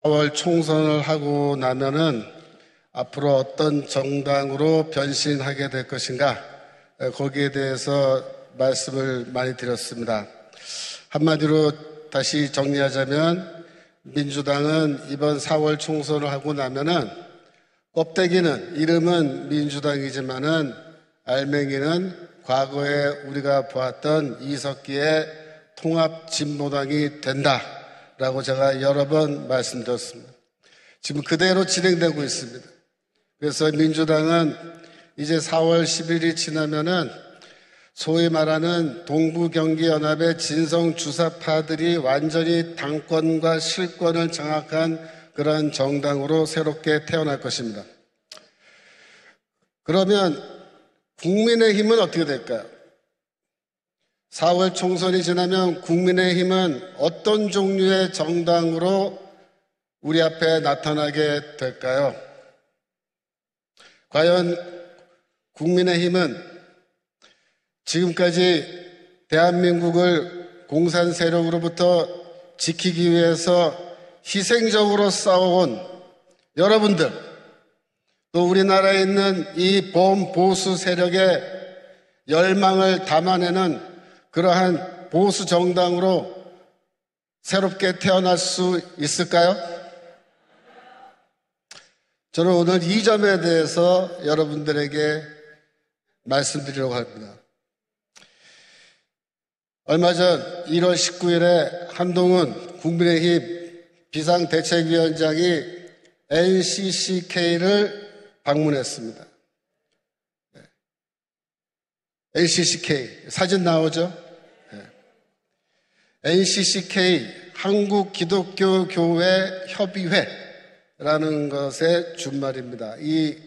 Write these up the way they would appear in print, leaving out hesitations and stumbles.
4월 총선을 하고 나면은 앞으로 어떤 정당으로 변신하게 될 것인가, 거기에 대해서 말씀을 많이 드렸습니다. 한마디로 다시 정리하자면 민주당은 이번 4월 총선을 하고 나면은 껍데기는 이름은 민주당이지만은 알맹이는 과거에 우리가 보았던 이석기의 통합진보당이 된다라고 제가 여러 번 말씀드렸습니다. 지금 그대로 진행되고 있습니다. 그래서 민주당은 이제 4월 10일이 지나면은 소위 말하는 동부경기연합의 진성주사파들이 완전히 당권과 실권을 장악한 그런 정당으로 새롭게 태어날 것입니다. 그러면 국민의힘은 어떻게 될까요? 4월 총선이 지나면 국민의힘은 어떤 종류의 정당으로 우리 앞에 나타나게 될까요? 과연 국민의힘은 지금까지 대한민국을 공산 세력으로부터 지키기 위해서 희생적으로 싸워온 여러분들, 또 우리나라에 있는 이 범보수 세력의 열망을 담아내는 그러한 보수 정당으로 새롭게 태어날 수 있을까요? 저는 오늘 이 점에 대해서 여러분들에게 말씀드리려고 합니다. 얼마 전 1월 19일에 한동훈 국민의힘 비상대책위원장이 NCCK를 방문했습니다. NCCK 사진 나오죠? NCCK 한국기독교교회협의회라는 것의 준말입니다. 이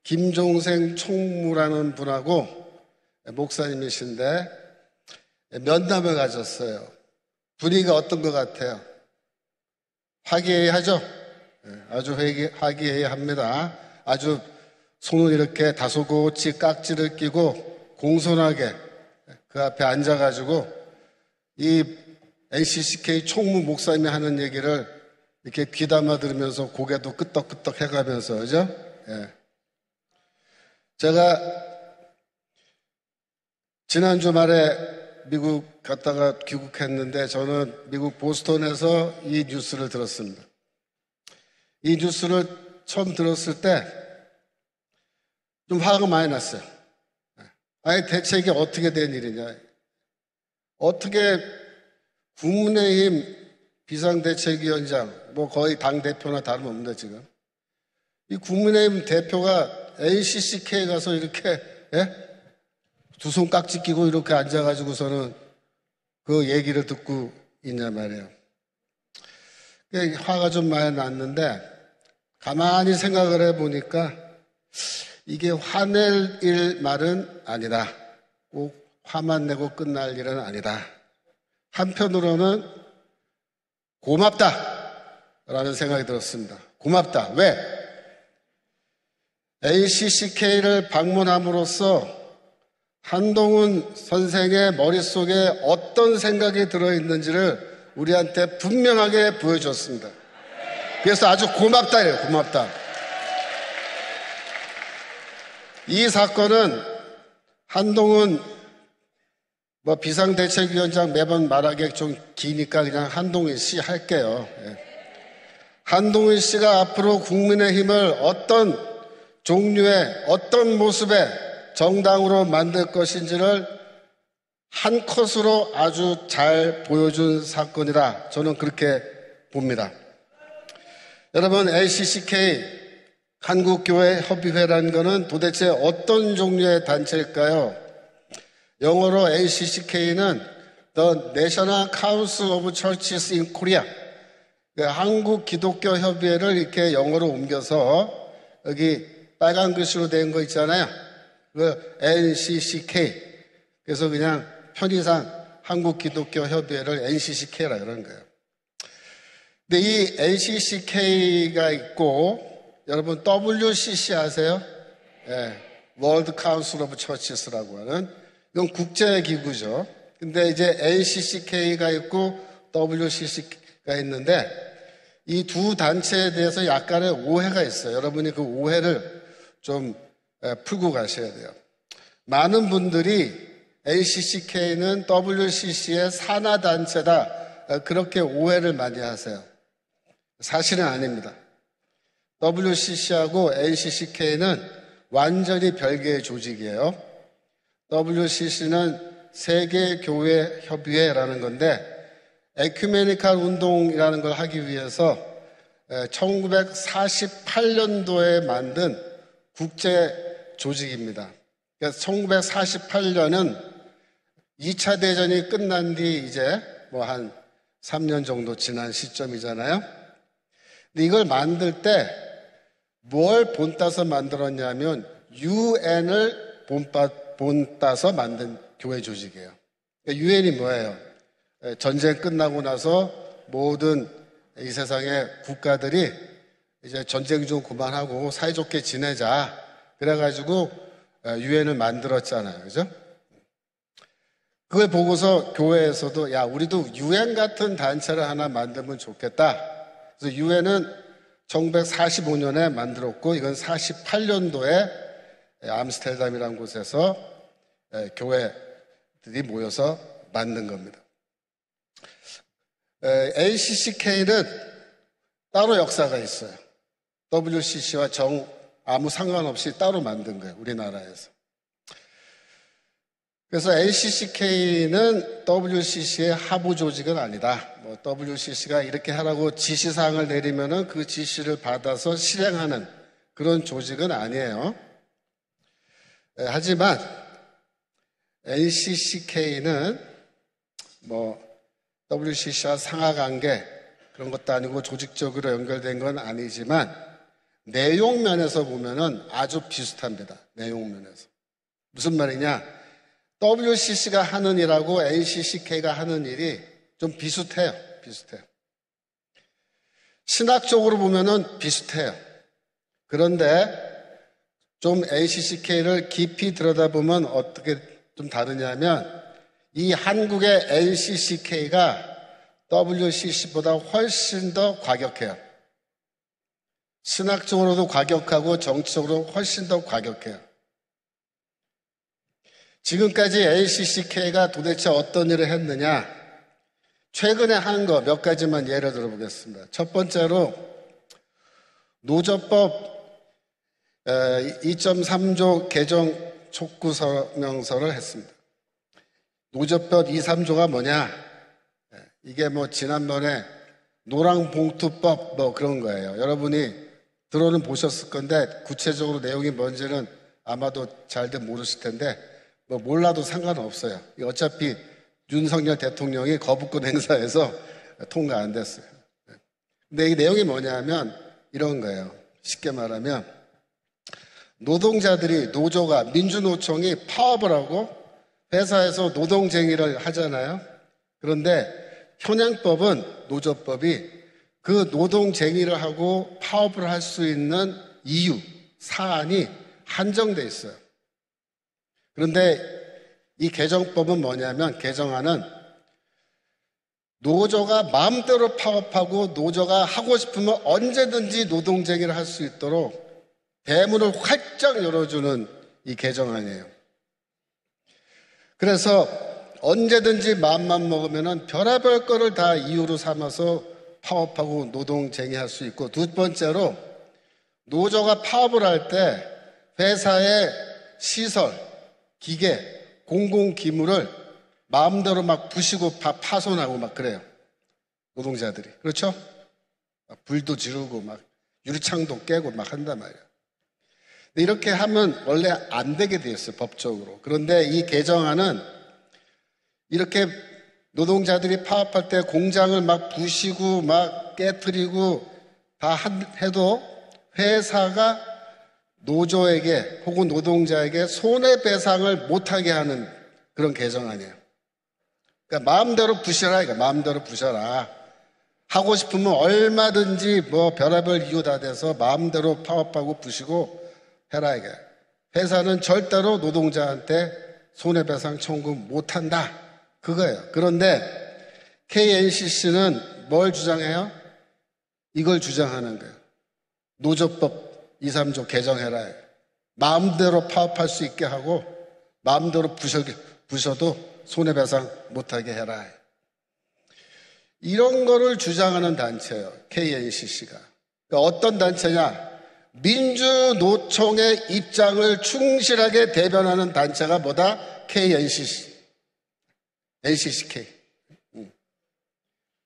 김종생 총무라는 분하고 목사님이신데 면담을 가졌어요. 분위기가 어떤 것 같아요? 화기애애하죠? 아주 화기애애합니다. 아주 손을 이렇게 다소곳이 깍지를 끼고 공손하게 그 앞에 앉아가지고 이 NCCK 총무 목사님이 하는 얘기를 이렇게 귀담아 들으면서 고개도 끄덕끄덕 해가면서, 그죠? 예. 제가 지난 주말에 미국 갔다가 귀국했는데 저는 미국 보스턴에서 이 뉴스를 들었습니다. 이 뉴스를 처음 들었을 때 좀 화가 많이 났어요. 아니 대체 이게 어떻게 된 일이냐. 어떻게 국민의힘 비상대책위원장, 뭐 거의 당대표나 다름없는데 지금 이 국민의힘 대표가 NCCK에 가서 이렇게 두 손 깍지 끼고 이렇게 앉아가지고서는 그 얘기를 듣고 있냐 말이에요. 화가 좀 많이 났는데 가만히 생각을 해보니까 이게 화낼 일 말은 아니다. 꼭 화만 내고 끝날 일은 아니다. 한편으로는 고맙다라는 생각이 들었습니다. 고맙다. 왜? NCCK를 방문함으로써 한동훈 선생의 머릿속에 어떤 생각이 들어있는지를 우리한테 분명하게 보여줬습니다. 그래서 아주 고맙다 이래요. 고맙다. 이 사건은 한동훈 비상대책위원장 매번 말하기 좀 기니까 그냥 한동훈 씨 할게요. 한동훈 씨가 앞으로 국민의힘을 어떤 종류의 어떤 모습의 정당으로 만들 것인지를 한 컷으로 아주 잘 보여준 사건이라 저는 그렇게 봅니다. 여러분, LCCK 한국교회협의회라는 것은 도대체 어떤 종류의 단체일까요? 영어로 LCCK는 The National Council of Churches in Korea, 한국 기독교 협의회를 이렇게 영어로 옮겨서 여기 빨간 글씨로 된 거 있잖아요. 그 NCCK. 그래서 그냥 편의상 한국 기독교 협의회를 NCCK라 그러는 거예요. 근데 이 NCCK가 있고 여러분 WCC 아세요? World Council of Churches라고 하는 이건 국제기구죠. 근데 이제 NCCK가 있고 WCC가 있는데 이 두 단체에 대해서 약간의 오해가 있어요. 여러분이 그 오해를 좀 풀고 가셔야 돼요. 많은 분들이 ACCK는 WCC의 산하단체다, 그렇게 오해를 많이 하세요. 사실은 아닙니다. WCC하고 ACCK는 완전히 별개의 조직이에요. WCC는 세계교회협의회라는 건데 에큐메니칼 운동이라는 걸 하기 위해서 1948년도에 만든 국제 조직입니다. 그래서 1948년은 2차 대전이 끝난 뒤 이제 뭐 한 3년 정도 지난 시점이잖아요. 근데 이걸 만들 때 뭘 본따서 만들었냐면 UN을 본따서 만든 교회 조직이에요. UN이 뭐예요? 전쟁 끝나고 나서 모든 이 세상의 국가들이 이제 전쟁 좀 그만하고 사이좋게 지내자. 그래가지고 유엔을 만들었잖아요. 그죠? 그걸 보고서 교회에서도 야, 우리도 유엔 같은 단체를 하나 만들면 좋겠다. 그래서 유엔은 1945년에 만들었고 이건 48년도에 암스테르담이라는 곳에서 교회들이 모여서 만든 겁니다. ACCK는 따로 역사가 있어요. WCC와 아무 상관없이 따로 만든 거예요. 우리나라에서. 그래서 ACCK는 WCC의 하부 조직은 아니다. WCC가 이렇게 하라고 지시사항을 내리면은 그 지시를 받아서 실행하는 그런 조직은 아니에요. 하지만 ACCK는 WCC와 상하관계 그런 것도 아니고 조직적으로 연결된 건 아니지만 내용 면에서 보면은 아주 비슷합니다. 내용 면에서. 무슨 말이냐? WCC가 하는 일하고 ACCK가 하는 일이 좀 비슷해요. 신학적으로 보면은 비슷해요. 그런데 좀 ACCK를 깊이 들여다보면 어떻게 좀 다르냐면 이 한국의 ACCK가 WCC보다 훨씬 더 과격해요. 신학적으로도 과격하고 정치적으로 훨씬 더 과격해요. 지금까지 ACCK가 도대체 어떤 일을 했느냐? 최근에 한 거 몇 가지만 예를 들어보겠습니다. 첫 번째로 노조법 2.3조 개정 촉구 성명서를 했습니다. 노조법 2, 3조가 뭐냐? 이게 지난번에 노랑봉투법 그런 거예요. 여러분이 들어는 보셨을 건데 구체적으로 내용이 뭔지는 아마도 잘들 모르실 텐데 몰라도 상관없어요. 어차피 윤석열 대통령이 거부권 행사해서 통과 안 됐어요. 근데 이 내용이 뭐냐면 이런 거예요. 쉽게 말하면 노동자들이 노조가 민주노총이 파업을 하고 회사에서 노동쟁의를 하잖아요. 그런데 현행법은 노조법이 그 노동쟁의를 하고 파업을 할 수 있는 이유, 사안이 한정돼 있어요. 그런데 이 개정법은 뭐냐면 개정안은 노조가 마음대로 파업하고 노조가 하고 싶으면 언제든지 노동쟁의를 할 수 있도록 대문을 활짝 열어주는 이 개정안이에요. 그래서 언제든지 마음만 먹으면 별의별 거를 다 이유로 삼아서 파업하고 노동쟁의할 수 있고, 두 번째로 노조가 파업을 할 때 회사의 시설, 기계, 공공기물을 마음대로 막 부시고 파손하고 막 그래요. 노동자들이. 그렇죠? 불도 지르고 막 유리창도 깨고 막 한단 말이에요. 근데 이렇게 하면 원래 안 되게 돼 있어요, 법적으로. 그런데 이 개정안은 이렇게 노동자들이 파업할 때 공장을 막 부시고 막 깨트리고 다 해도 회사가 노조에게 혹은 노동자에게 손해배상을 못하게 하는 그런 개정안이에요. 그러니까 마음대로 부셔라, 이거 마음대로 부셔라. 하고 싶으면 얼마든지 별의별 이유 다 돼서 마음대로 파업하고 부시고 해라, 이게. 회사는 절대로 노동자한테 손해배상 청구 못한다. 그거예요. 그런데 KNCC는 뭘 주장해요? 이걸 주장하는 거예요. 노조법 2, 3조 개정해라. 마음대로 파업할 수 있게 하고 마음대로 부셔도 손해배상 못하게 해라. 이런 거를 주장하는 단체예요. KNCC가. 그러니까 어떤 단체냐? 민주노총의 입장을 충실하게 대변하는 단체가 뭐다? KNCC. NCCK.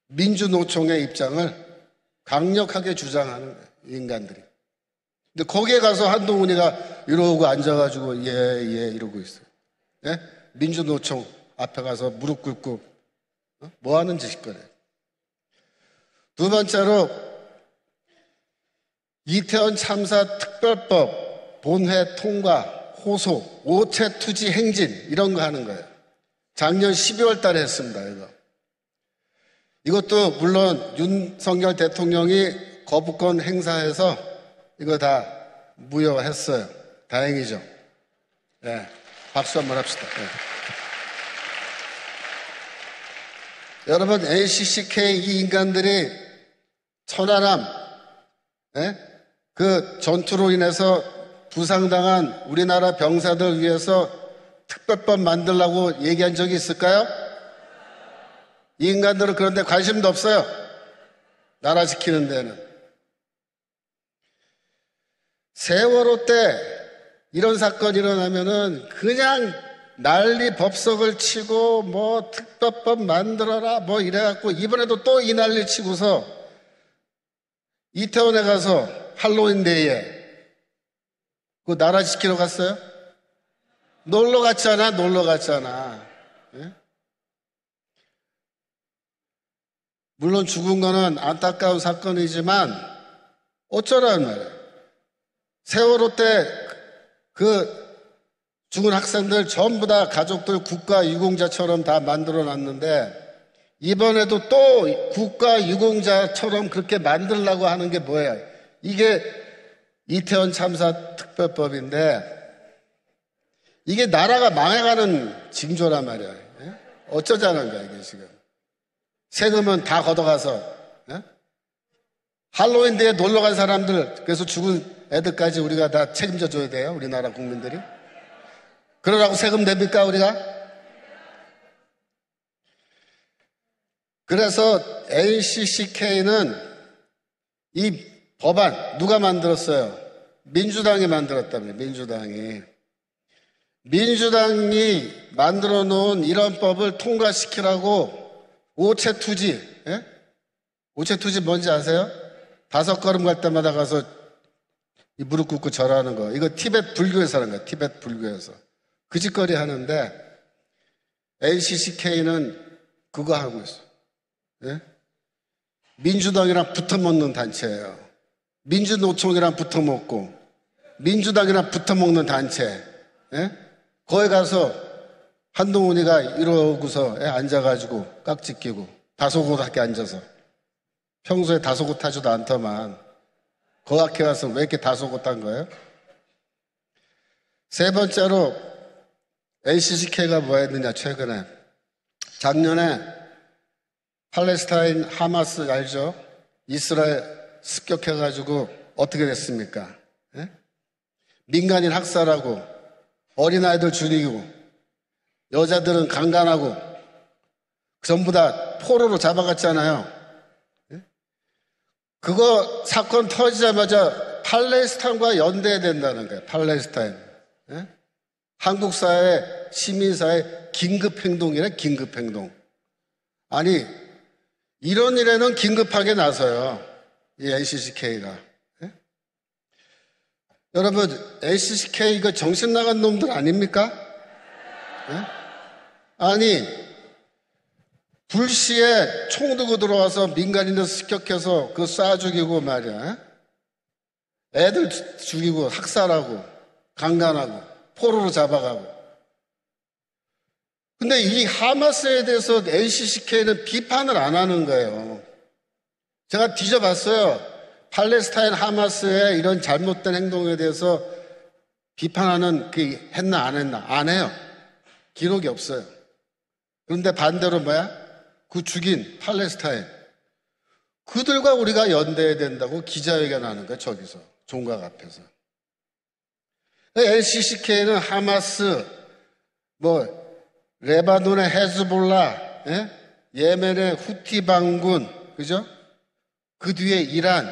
민주노총의 입장을 강력하게 주장하는 거예요. 인간들이. 근데 거기에 가서 한동훈이가 이러고 앉아가지고 예 이러고 있어요. 예? 민주노총 앞에 가서 무릎 꿇고 뭐 하는 짓거래요. 두 번째로 이태원 참사 특별법 본회 통과 호소 오체 투지 행진 이런 거 하는 거예요. 작년 12월 달에 했습니다. 이것도 물론 윤석열 대통령이 거부권 행사해서 이거 다 무효했어요. 다행이죠. 네, 박수 한번 합시다. 네. 여러분, NCCK 이 인간들이 천안함, 네? 그 전투로 인해서 부상당한 우리나라 병사들 위해서 특별법 만들라고 얘기한 적이 있을까요? 이 인간들은 그런데 관심도 없어요. 나라 지키는 데는. 세월호 때 이런 사건이 일어나면은 그냥 난리 법석을 치고 뭐 특별법 만들어라 뭐 이래갖고 이번에도 또 이 난리 치고서 이태원에 가서 할로윈데이에 그 나라 지키러 갔어요? 놀러 갔잖아. 예? 물론 죽은 거는 안타까운 사건이지만 어쩌라는 말이에요. 세월호 때 그 죽은 학생들 전부 다 가족들 국가 유공자처럼 다 만들어 놨는데 이번에도 또 국가 유공자처럼 그렇게 만들려고 하는 게 뭐예요? 이게 이태원 참사 특별법인데 이게 나라가 망해가는 징조란 말이에요. 예? 어쩌자는 거야 이게 지금. 세금은 다 걷어가서 예? 할로윈데이에 놀러간 사람들 그래서 죽은 애들까지 우리가 다 책임져 줘야 돼요. 우리나라 국민들이. 그러라고 세금 냅니까 우리가? 그래서 NCCK는 이 법안 누가 만들었어요? 민주당이 만들었답니다. 민주당이 만들어 놓은 이런 법을 통과시키라고 오체투지, 예? 오체투지 뭔지 아세요? 5걸음 갈 때마다 가서 이 무릎 꿇고 절하는 거. 이거 티벳 불교에서 하는 거야. 티벳 불교에서. 그 짓거리 하는데 NCCK는 그거 하고 있어. 예? 민주당이랑 붙어먹는 단체예요. 민주노총이랑 붙어먹고 민주당이랑 붙어먹는 단체. 예? 거기 가서 한동훈이가 이러고서 앉아가지고 깍지 끼고 다소곳하게 앉아서 평소에 다소곳하지도 않더만 거기 앞에 가서 왜 이렇게 다소곳한 거예요? 세 번째로 NCCK가 뭐 했느냐 최근에 작년에 팔레스타인 하마스 알죠? 이스라엘 습격해가지고 어떻게 됐습니까? 예? 민간인 학살하고 어린아이들 죽이고 여자들은 강간하고 전부 다 포로로 잡아갔잖아요. 예? 그거 사건 터지자마자 팔레스타인과 연대해야 된다는 거예요. 팔레스타인. 예? 한국 사회, 시민사회 긴급행동이래. 긴급행동. 아니 이런 일에는 긴급하게 나서요. 이 NCCK가. 예? 여러분 NCCK 이거 정신 나간 놈들 아닙니까? 예? 아니 불시에 총 들고 들어와서 민간인들 습격해서 그 쏴 죽이고 말이야. 애들 죽이고 학살하고 강간하고 포로로 잡아가고. 근데 이 하마스에 대해서 NCCK는 비판을 안 하는 거예요. 제가 뒤져봤어요. 팔레스타인 하마스의 이런 잘못된 행동에 대해서 비판하는 그 했나 안 했나? 안 해요. 기록이 없어요. 그런데 반대로 뭐야? 그 죽인 팔레스타인. 그들과 우리가 연대해야 된다고 기자회견하는 거예요. 저기서 종각 앞에서. LCCK는 하마스, 레바논의 헤즈볼라, 예멘의 후티 반군, 그죠? 그 뒤에 이란,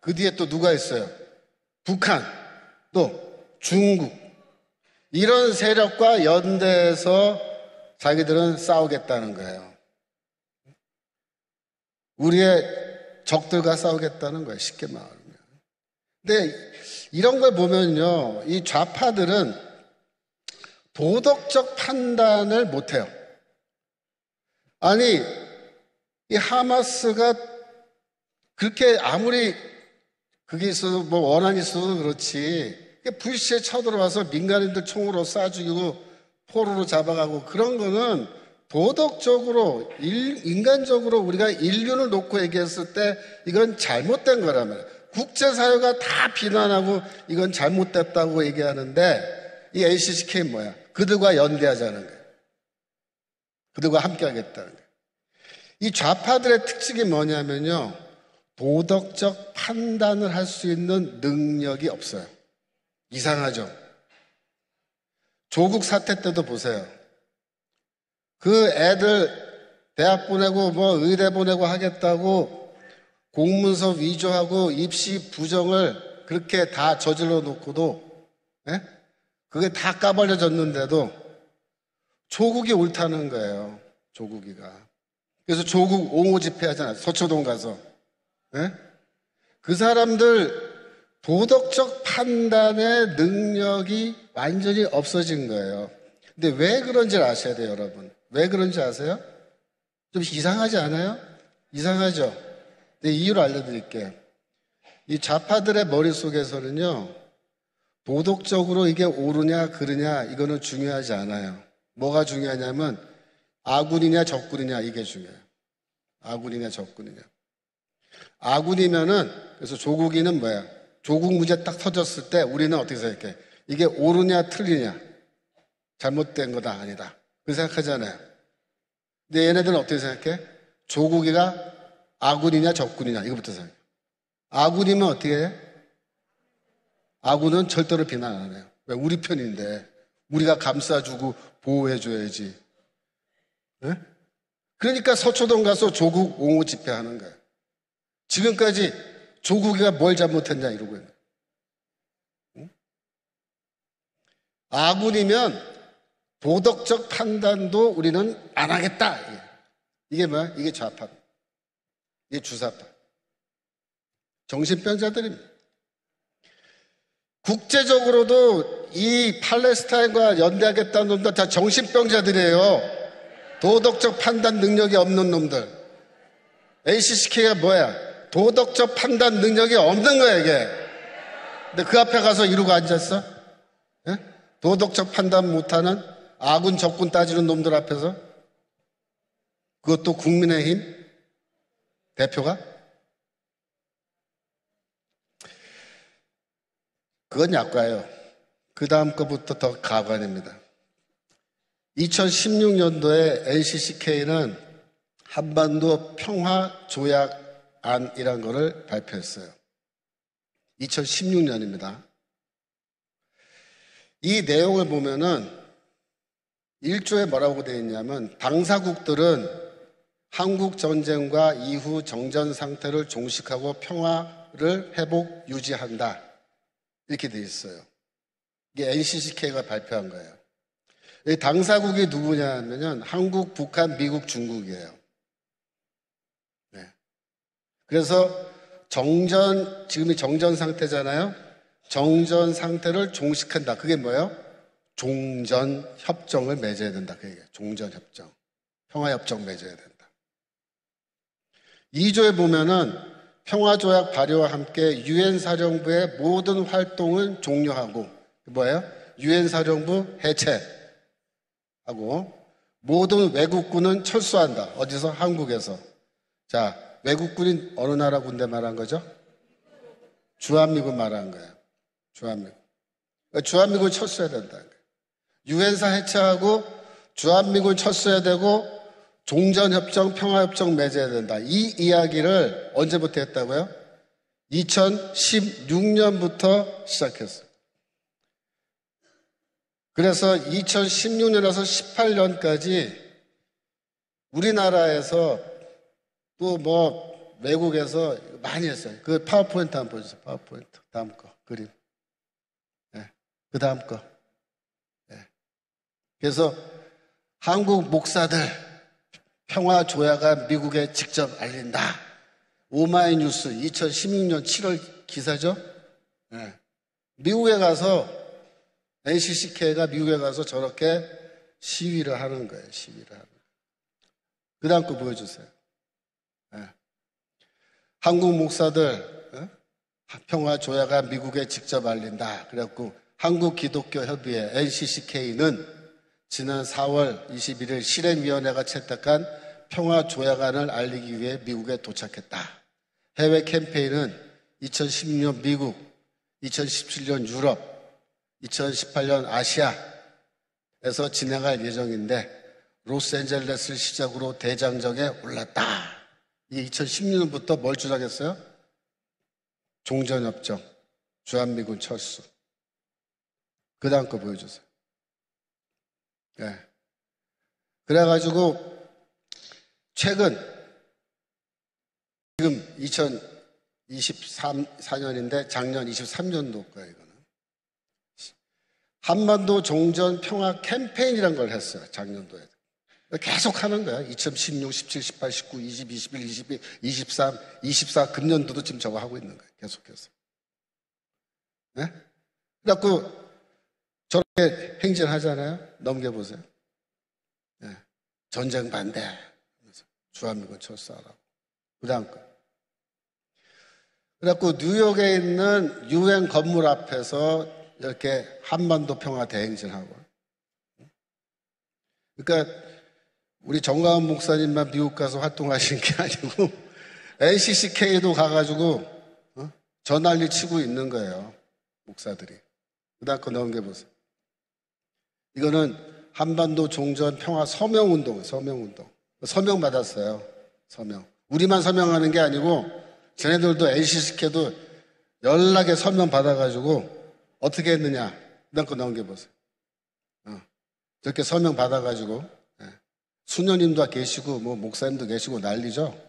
그 뒤에 또 누가 있어요? 북한, 또 중국. 이런 세력과 연대해서 자기들은 싸우겠다는 거예요. 우리의 적들과 싸우겠다는 거예요. 쉽게 말하면. 근데 이런 걸 보면요, 이 좌파들은 도덕적 판단을 못해요. 아니, 이 하마스가 그렇게 아무리 그게 있어도 원한이 있어도 그렇지, 불시에 쳐들어와서 민간인들 총으로 쏴 죽이고 포로로 잡아가고 그런 거는 도덕적으로, 인간적으로 우리가 인륜을 놓고 얘기했을 때 이건 잘못된 거란 말이에요. 국제사회가 다 비난하고 이건 잘못됐다고 얘기하는데 이 LCCK는 뭐야? 그들과 연대하자는 거예요. 그들과 함께 하겠다는 거예요. 이 좌파들의 특징이 뭐냐면요, 도덕적 판단을 할 수 있는 능력이 없어요. 이상하죠? 조국 사태 때도 보세요. 그 애들 대학 보내고 의대 보내고 하겠다고 공문서 위조하고 입시 부정을 그렇게 다 저질러 놓고도, 그게 다 까발려졌는데도 조국이 옳다는 거예요. 조국이가. 그래서 조국 옹호 집회 하잖아요. 서초동 가서. 그 사람들 도덕적 판단의 능력이 완전히 없어진 거예요. 근데 왜 그런지 아셔야 돼요, 여러분. 왜 그런지 아세요? 좀 이상하지 않아요? 이상하죠? 근데 이유를 알려드릴게요. 이 좌파들의 머릿속에서는요, 도덕적으로 이게 옳으냐 그르냐 이거는 중요하지 않아요. 뭐가 중요하냐면 아군이냐 적군이냐 이게 중요해요. 아군이냐 적군이냐. 아군이면은, 그래서 조국이는 뭐야? 조국 문제 딱 터졌을 때 우리는 어떻게 생각해? 이게 옳으냐 틀리냐, 잘못된 거다 아니다, 그렇게 생각하잖아요. 근데 얘네들은 어떻게 생각해? 조국이가 아군이냐 적군이냐 이거부터 생각해. 아군이면 어떻게 해? 아군은 절대로 비난 안 해요. 왜? 우리 편인데 우리가 감싸주고 보호해줘야지. 그러니까 서초동 가서 조국 옹호 집회하는 거예요. 지금까지 조국이가 뭘 잘못했냐 이러고 있는 거예요. 아군이면 도덕적 판단도 우리는 안 하겠다. 이게 뭐야? 이게 좌파. 이게 주사파. 정신병자들입니다. 국제적으로도 이 팔레스타인과 연대하겠다는 놈들 다 정신병자들이에요. 도덕적 판단 능력이 없는 놈들. LCCK가 뭐야? 도덕적 판단 능력이 없는 거야, 이게. 근데 그 앞에 가서 이러고 앉았어? 도덕적 판단 못하는 아군 적군 따지는 놈들 앞에서? 그것도 국민의힘 대표가? 그건 약과예요. 그 다음 거부터 더 가관입니다. 2016년도에 LCCK는 한반도 평화조약안이라는 것을 발표했어요. 2016년입니다. 이 내용을 보면은 1조에 뭐라고 되어 있냐면, 당사국들은 한국 전쟁과 이후 정전 상태를 종식하고 평화를 회복 유지한다, 이렇게 되어 있어요. 이게 LCCK가 발표한 거예요. 이 당사국이 누구냐 하면은 한국, 북한, 미국, 중국이에요. 그래서 지금이 정전 상태잖아요. 정전 상태를 종식한다. 그게 뭐예요? 종전 협정을 맺어야 된다. 그게 종전 협정, 평화 협정 맺어야 된다. 2조에 보면은 평화조약 발효와 함께 유엔 사령부의 모든 활동을 종료하고, 뭐예요? 유엔 사령부 해체하고 모든 외국군은 철수한다. 어디서? 한국에서. 자, 외국군이 어느 나라 군대 말한 거죠? 주한미군 말한 거예요. 주한미군. 주한미군 철수해야 된다. 유엔사 해체하고 주한미군 철수해야 되고 종전협정, 평화협정 맺어야 된다. 이 이야기를 언제부터 했다고요? 2016년부터 시작했어요. 그래서 2016년에서 18년까지 우리나라에서 또 뭐 외국에서 많이 했어요. 그 파워포인트 한번 보여주세요. 파워포인트. 다음 거. 그림. 네. 그 다음 거. 네. 그래서 한국 목사들 평화 조약안 미국에 직접 알린다. 오마이뉴스 2016년 7월 기사죠. 네. 미국에 가서 NCCK가 미국에 가서 저렇게 시위를 하는 거예요. 시위를 하는 거예요. 그 다음 거 보여주세요. 네. 한국 목사들 평화 조약안 미국에 직접 알린다. 그래갖고 한국기독교협의회 NCCK는 지난 4월 21일 실행위원회가 채택한 평화 조약안을 알리기 위해 미국에 도착했다. 해외 캠페인은 2016년 미국, 2017년 유럽, 2018년 아시아에서 진행할 예정인데 로스앤젤레스를 시작으로 대장정에 올랐다. 이게 2016년부터 뭘 주장했어요? 종전협정, 주한미군 철수. 그 다음 거 보여주세요. 네. 그래가지고 최근 지금 2024년인데 작년 23년도 거예요. 이거는 한반도 종전 평화 캠페인이란 걸 했어요. 작년도에 계속 하는 거야. 2016, 17, 18, 19, 20, 21, 22, 23, 24 금년도도 지금 저거 하고 있는 거예요. 계속해서. 네? 그래갖고 저렇게 행진하잖아요. 넘겨보세요. 네. 전쟁 반대. 주한미군 철수하라고. 그 다음 거. 그래갖고 뉴욕에 있는 유엔 건물 앞에서 이렇게 한반도 평화 대행진하고. 그러니까 우리 정가은 목사님만 미국 가서 활동하시는 게 아니고 NCCK도 가가지고 저 난리 치고 있는 거예요. 목사들이. 그 다음 거 넘겨보세요. 이거는 한반도 종전 평화 서명운동. 서명 받았어요. 서명. 우리만 서명하는 게 아니고 쟤네들도 NCCK도 연락에 서명 받아가지고 어떻게 했느냐. 그 다음 거 넘겨보세요. 저렇게 서명 받아가지고 수녀님도 계시고 뭐 목사님도 계시고 난리죠.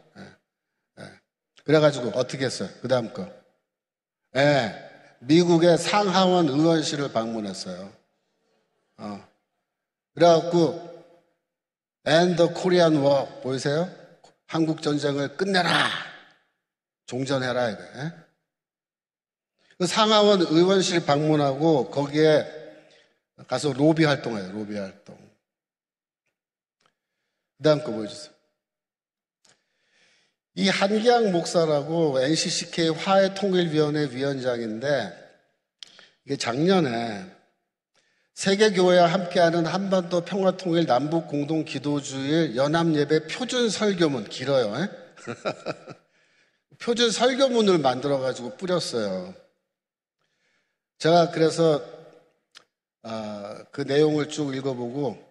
그래가지고 어떻게 했어요? 그 다음 거. 미국의 상하원 의원실을 방문했어요. 그래갖고 End the Korean War 보이세요? 한국 전쟁을 끝내라. 종전해라 이거. 그 상하원 의원실 방문하고 거기에 가서 로비 활동해요. 로비 활동. 그 다음 거 보여주세요. 이 한기양 목사라고 NCCK 화해통일위원회 위원장인데 이게 작년에 세계교회와 함께하는 한반도 평화통일 남북공동기도주일 연합예배 표준설교문 길어요. 표준설교문을 만들어가지고 뿌렸어요. 제가 그래서 그 내용을 쭉 읽어보고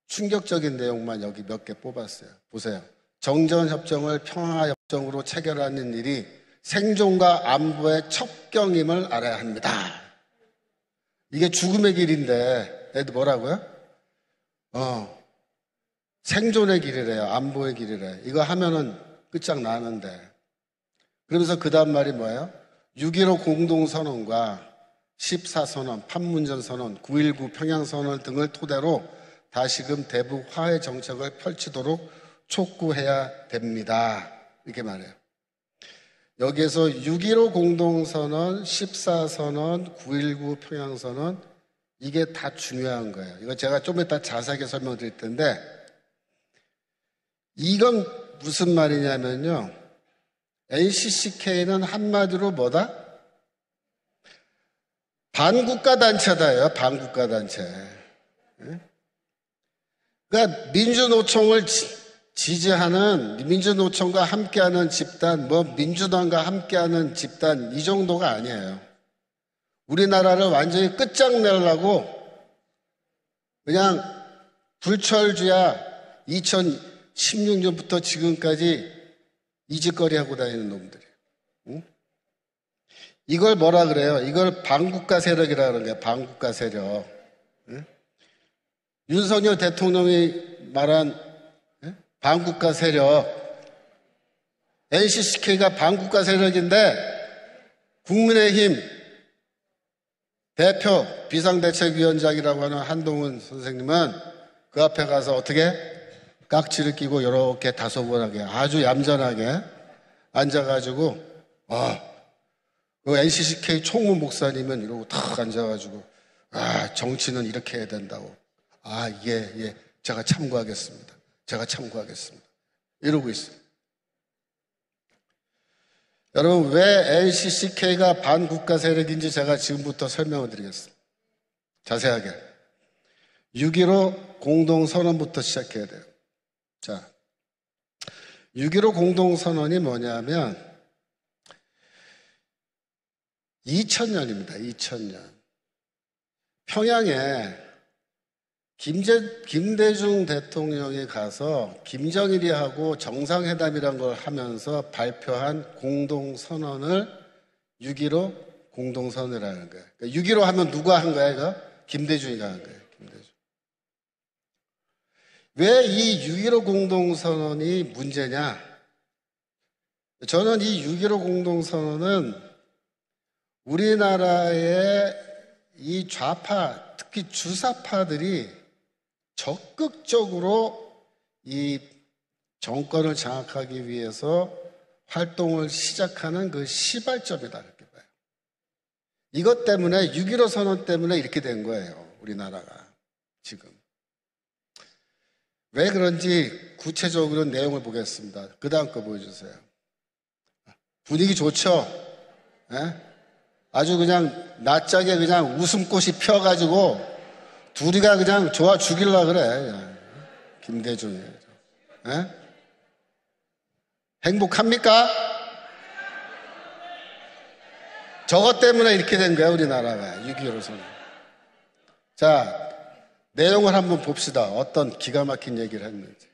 충격적인 내용만 여기 몇 개 뽑았어요. 보세요. 정전협정을 평화협정으로 체결하는 일이 생존과 안보의 첩경임을 알아야 합니다. 이게 죽음의 길인데 애들 뭐라고요? 생존의 길이래요. 안보의 길이래. 이거 하면은 끝장나는데. 그러면서 그 다음 말이 뭐예요? 6.15 공동선언과 14선언, 판문점선언, 9.19 평양선언 등을 토대로 다시금 대북 화해 정책을 펼치도록 촉구해야 됩니다. 이렇게 말해요. 여기에서 6.15 공동선언, 14선언, 9.19 평양선언 이게 다 중요한 거예요. 이거 제가 좀 이따 자세하게 설명드릴 텐데 이건 무슨 말이냐면요. NCCK는 한마디로 뭐다? 반국가단체다요. 반국가단체. 그러니까 민주노총을 지지하는 민주노총과 함께하는 집단, 뭐 민주당과 함께하는 집단 이 정도가 아니에요. 우리나라를 완전히 끝장내려고 그냥 불철주야 2000 16년부터 지금까지 이짓거리 하고 다니는 놈들이에요. 응? 이걸 뭐라 그래요? 이걸 반국가 세력이라 그러는 거예요. 반국가 세력. 응? 윤석열 대통령이 말한 반국가 세력. NCCK가 반국가 세력인데 국민의힘 대표 비상대책위원장이라고 하는 한동훈 선생님은 그 앞에 가서 어떻게 깍지를 끼고 이렇게 다소곳하게 아주 얌전하게 앉아가지고 그 NCCK 총무 목사님은 이러고 탁 앉아가지고 정치는 이렇게 해야 된다고 예 제가 참고하겠습니다. 이러고 있어요. 여러분 왜 NCCK가 반국가 세력인지 제가 지금부터 설명을 드리겠습니다. 자세하게 6.15 공동선언부터 시작해야 돼요. 자, 6.15 공동선언이 뭐냐면 2000년입니다. 2000년 평양에 김대중 대통령이 가서 김정일이 하고 정상회담이란 걸 하면서 발표한 공동선언을 6.15 공동선언이라는 거예요. 그러니까 6.15 하면 누가 한 거야, 이거? 김대중이가 한 거예요. 김대중. 왜 이 6.15 공동선언이 문제냐? 저는 이 6.15 공동선언은 우리나라의 이 좌파, 특히 주사파들이 적극적으로 이 정권을 장악하기 위해서 활동을 시작하는 그 시발점이다 이렇게 봐요. 이것 때문에 6.15 선언 때문에 이렇게 된 거예요. 우리나라가 지금. 왜 그런지 구체적으로 내용을 보겠습니다. 그 다음 거 보여주세요. 분위기 좋죠? 네? 아주 그냥 낯짝에 그냥 웃음꽃이 펴가지고 둘이가 그냥 좋아 죽이려고 그래. 김대중이. 에? 행복합니까? 저것 때문에 이렇게 된 거야, 우리나라가. 6.15 선언. 자, 내용을 한번 봅시다. 어떤 기가 막힌 얘기를 했는지.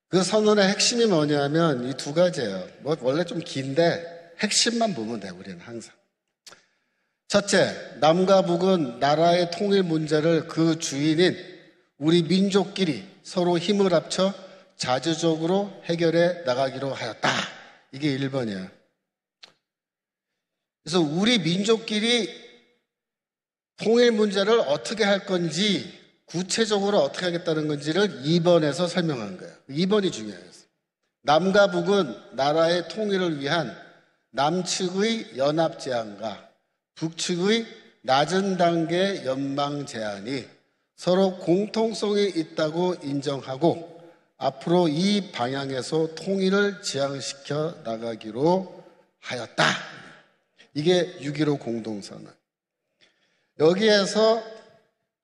그 선언의 핵심이 뭐냐면 이 두 가지예요. 뭐 원래 좀 긴데 핵심만 보면 돼, 우리는 항상. 첫째, 남과 북은 나라의 통일 문제를 그 주인인 우리 민족끼리 서로 힘을 합쳐 자주적으로 해결해 나가기로 하였다. 이게 1번이야. 그래서 우리 민족끼리 통일 문제를 어떻게 할 건지 구체적으로 어떻게 하겠다는 건지를 2번에서 설명한 거예요. 2번이 중요해요. 남과 북은 나라의 통일을 위한 남측의 연합 제안과 북측의 낮은 단계 연방 제안이 서로 공통성이 있다고 인정하고 앞으로 이 방향에서 통일을 지향시켜 나가기로 하였다. 이게 6.15 공동선언. 여기에서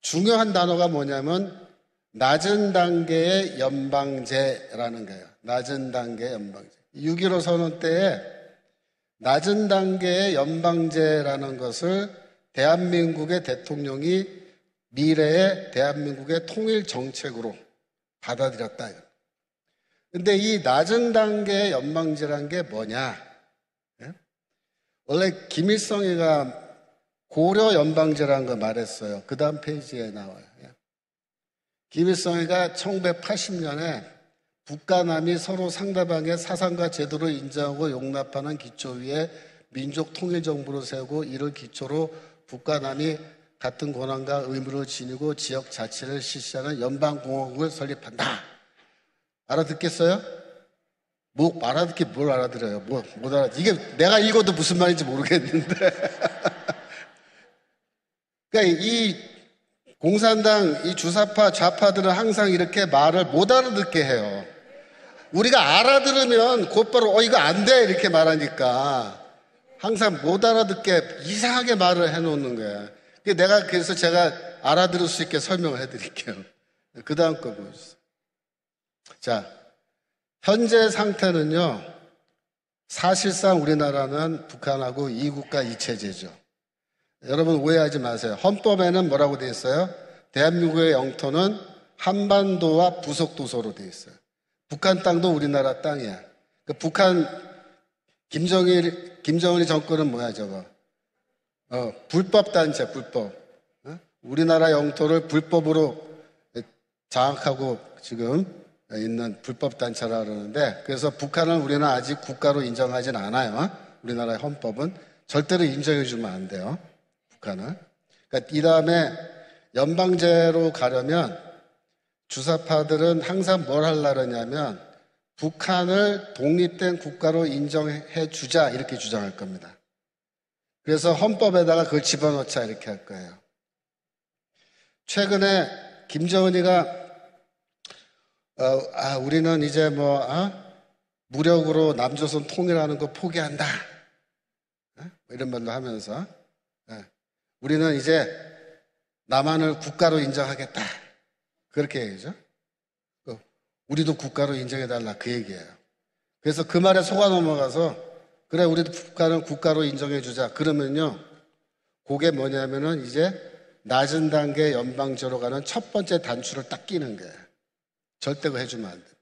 중요한 단어가 뭐냐면 낮은 단계의 연방제라는 거예요. 낮은 단계의 연방제. 6.15 선언 때에 낮은 단계의 연방제라는 것을 대한민국의 대통령이 미래의 대한민국의 통일 정책으로 받아들였다. 근데 이 낮은 단계의 연방제란 게 뭐냐? 원래 김일성이가 고려 연방제라는 거 말했어요. 그 다음 페이지에 나와요. 김일성이가 1980년에 북과 남이 서로 상대방의 사상과 제도를 인정하고 용납하는 기초 위에 민족 통일 정부를 세우고 이를 기초로 북과 남이 같은 권한과 의무를 지니고 지역 자치를 실시하는 연방공화국을 설립한다. 알아듣겠어요? 뭐 알아듣게 뭘 알아들어요? 못 알아. 이게 내가 읽어도 무슨 말인지 모르겠는데. 그러니까 이 공산당, 이 주사파, 좌파들은 항상 이렇게 말을 못 알아듣게 해요. 우리가 알아들으면 곧바로 이거 안 돼 이렇게 말하니까 항상 못 알아듣게 이상하게 말을 해놓는 거야. 내가 그래서 제가 알아들을 수 있게 설명을 해드릴게요. 그 다음 거 보여주세요. 자, 현재 상태는요. 사실상 우리나라는 북한하고 이국가 이체제죠. 여러분 오해하지 마세요. 헌법에는 뭐라고 되어 있어요? 대한민국의 영토는 한반도와 부속도서로 돼 있어요. 북한 땅도 우리나라 땅이야. 북한 김정은이 정권은 뭐야 저거? 불법 단체, 불법. 우리나라 영토를 불법으로 장악하고 지금 있는 불법 단체라 그러는데, 그래서 북한은 우리는 아직 국가로 인정하진 않아요. 우리나라의 헌법은 절대로 인정해주면 안 돼요. 북한은. 그러니까 이 다음에 연방제로 가려면 주사파들은 항상 뭘 하려고 하냐면 북한을 독립된 국가로 인정해 주자 이렇게 주장할 겁니다. 그래서 헌법에다가 그걸 집어넣자 이렇게 할 거예요. 최근에 김정은이가 우리는 이제 무력으로 남조선 통일하는 거 포기한다. 이런 말로 하면서 우리는 이제 남한을 국가로 인정하겠다. 그렇게 얘기죠. 우리도 국가로 인정해달라 그 얘기예요. 그래서 그 말에 속아 넘어가서 그래 우리도 북한은 국가로 인정해주자. 그러면요 그게 뭐냐면은 이제 낮은 단계 연방제로 가는 첫 번째 단추를 딱 끼는 거예요. 절대 그거 해주면 안 돼요.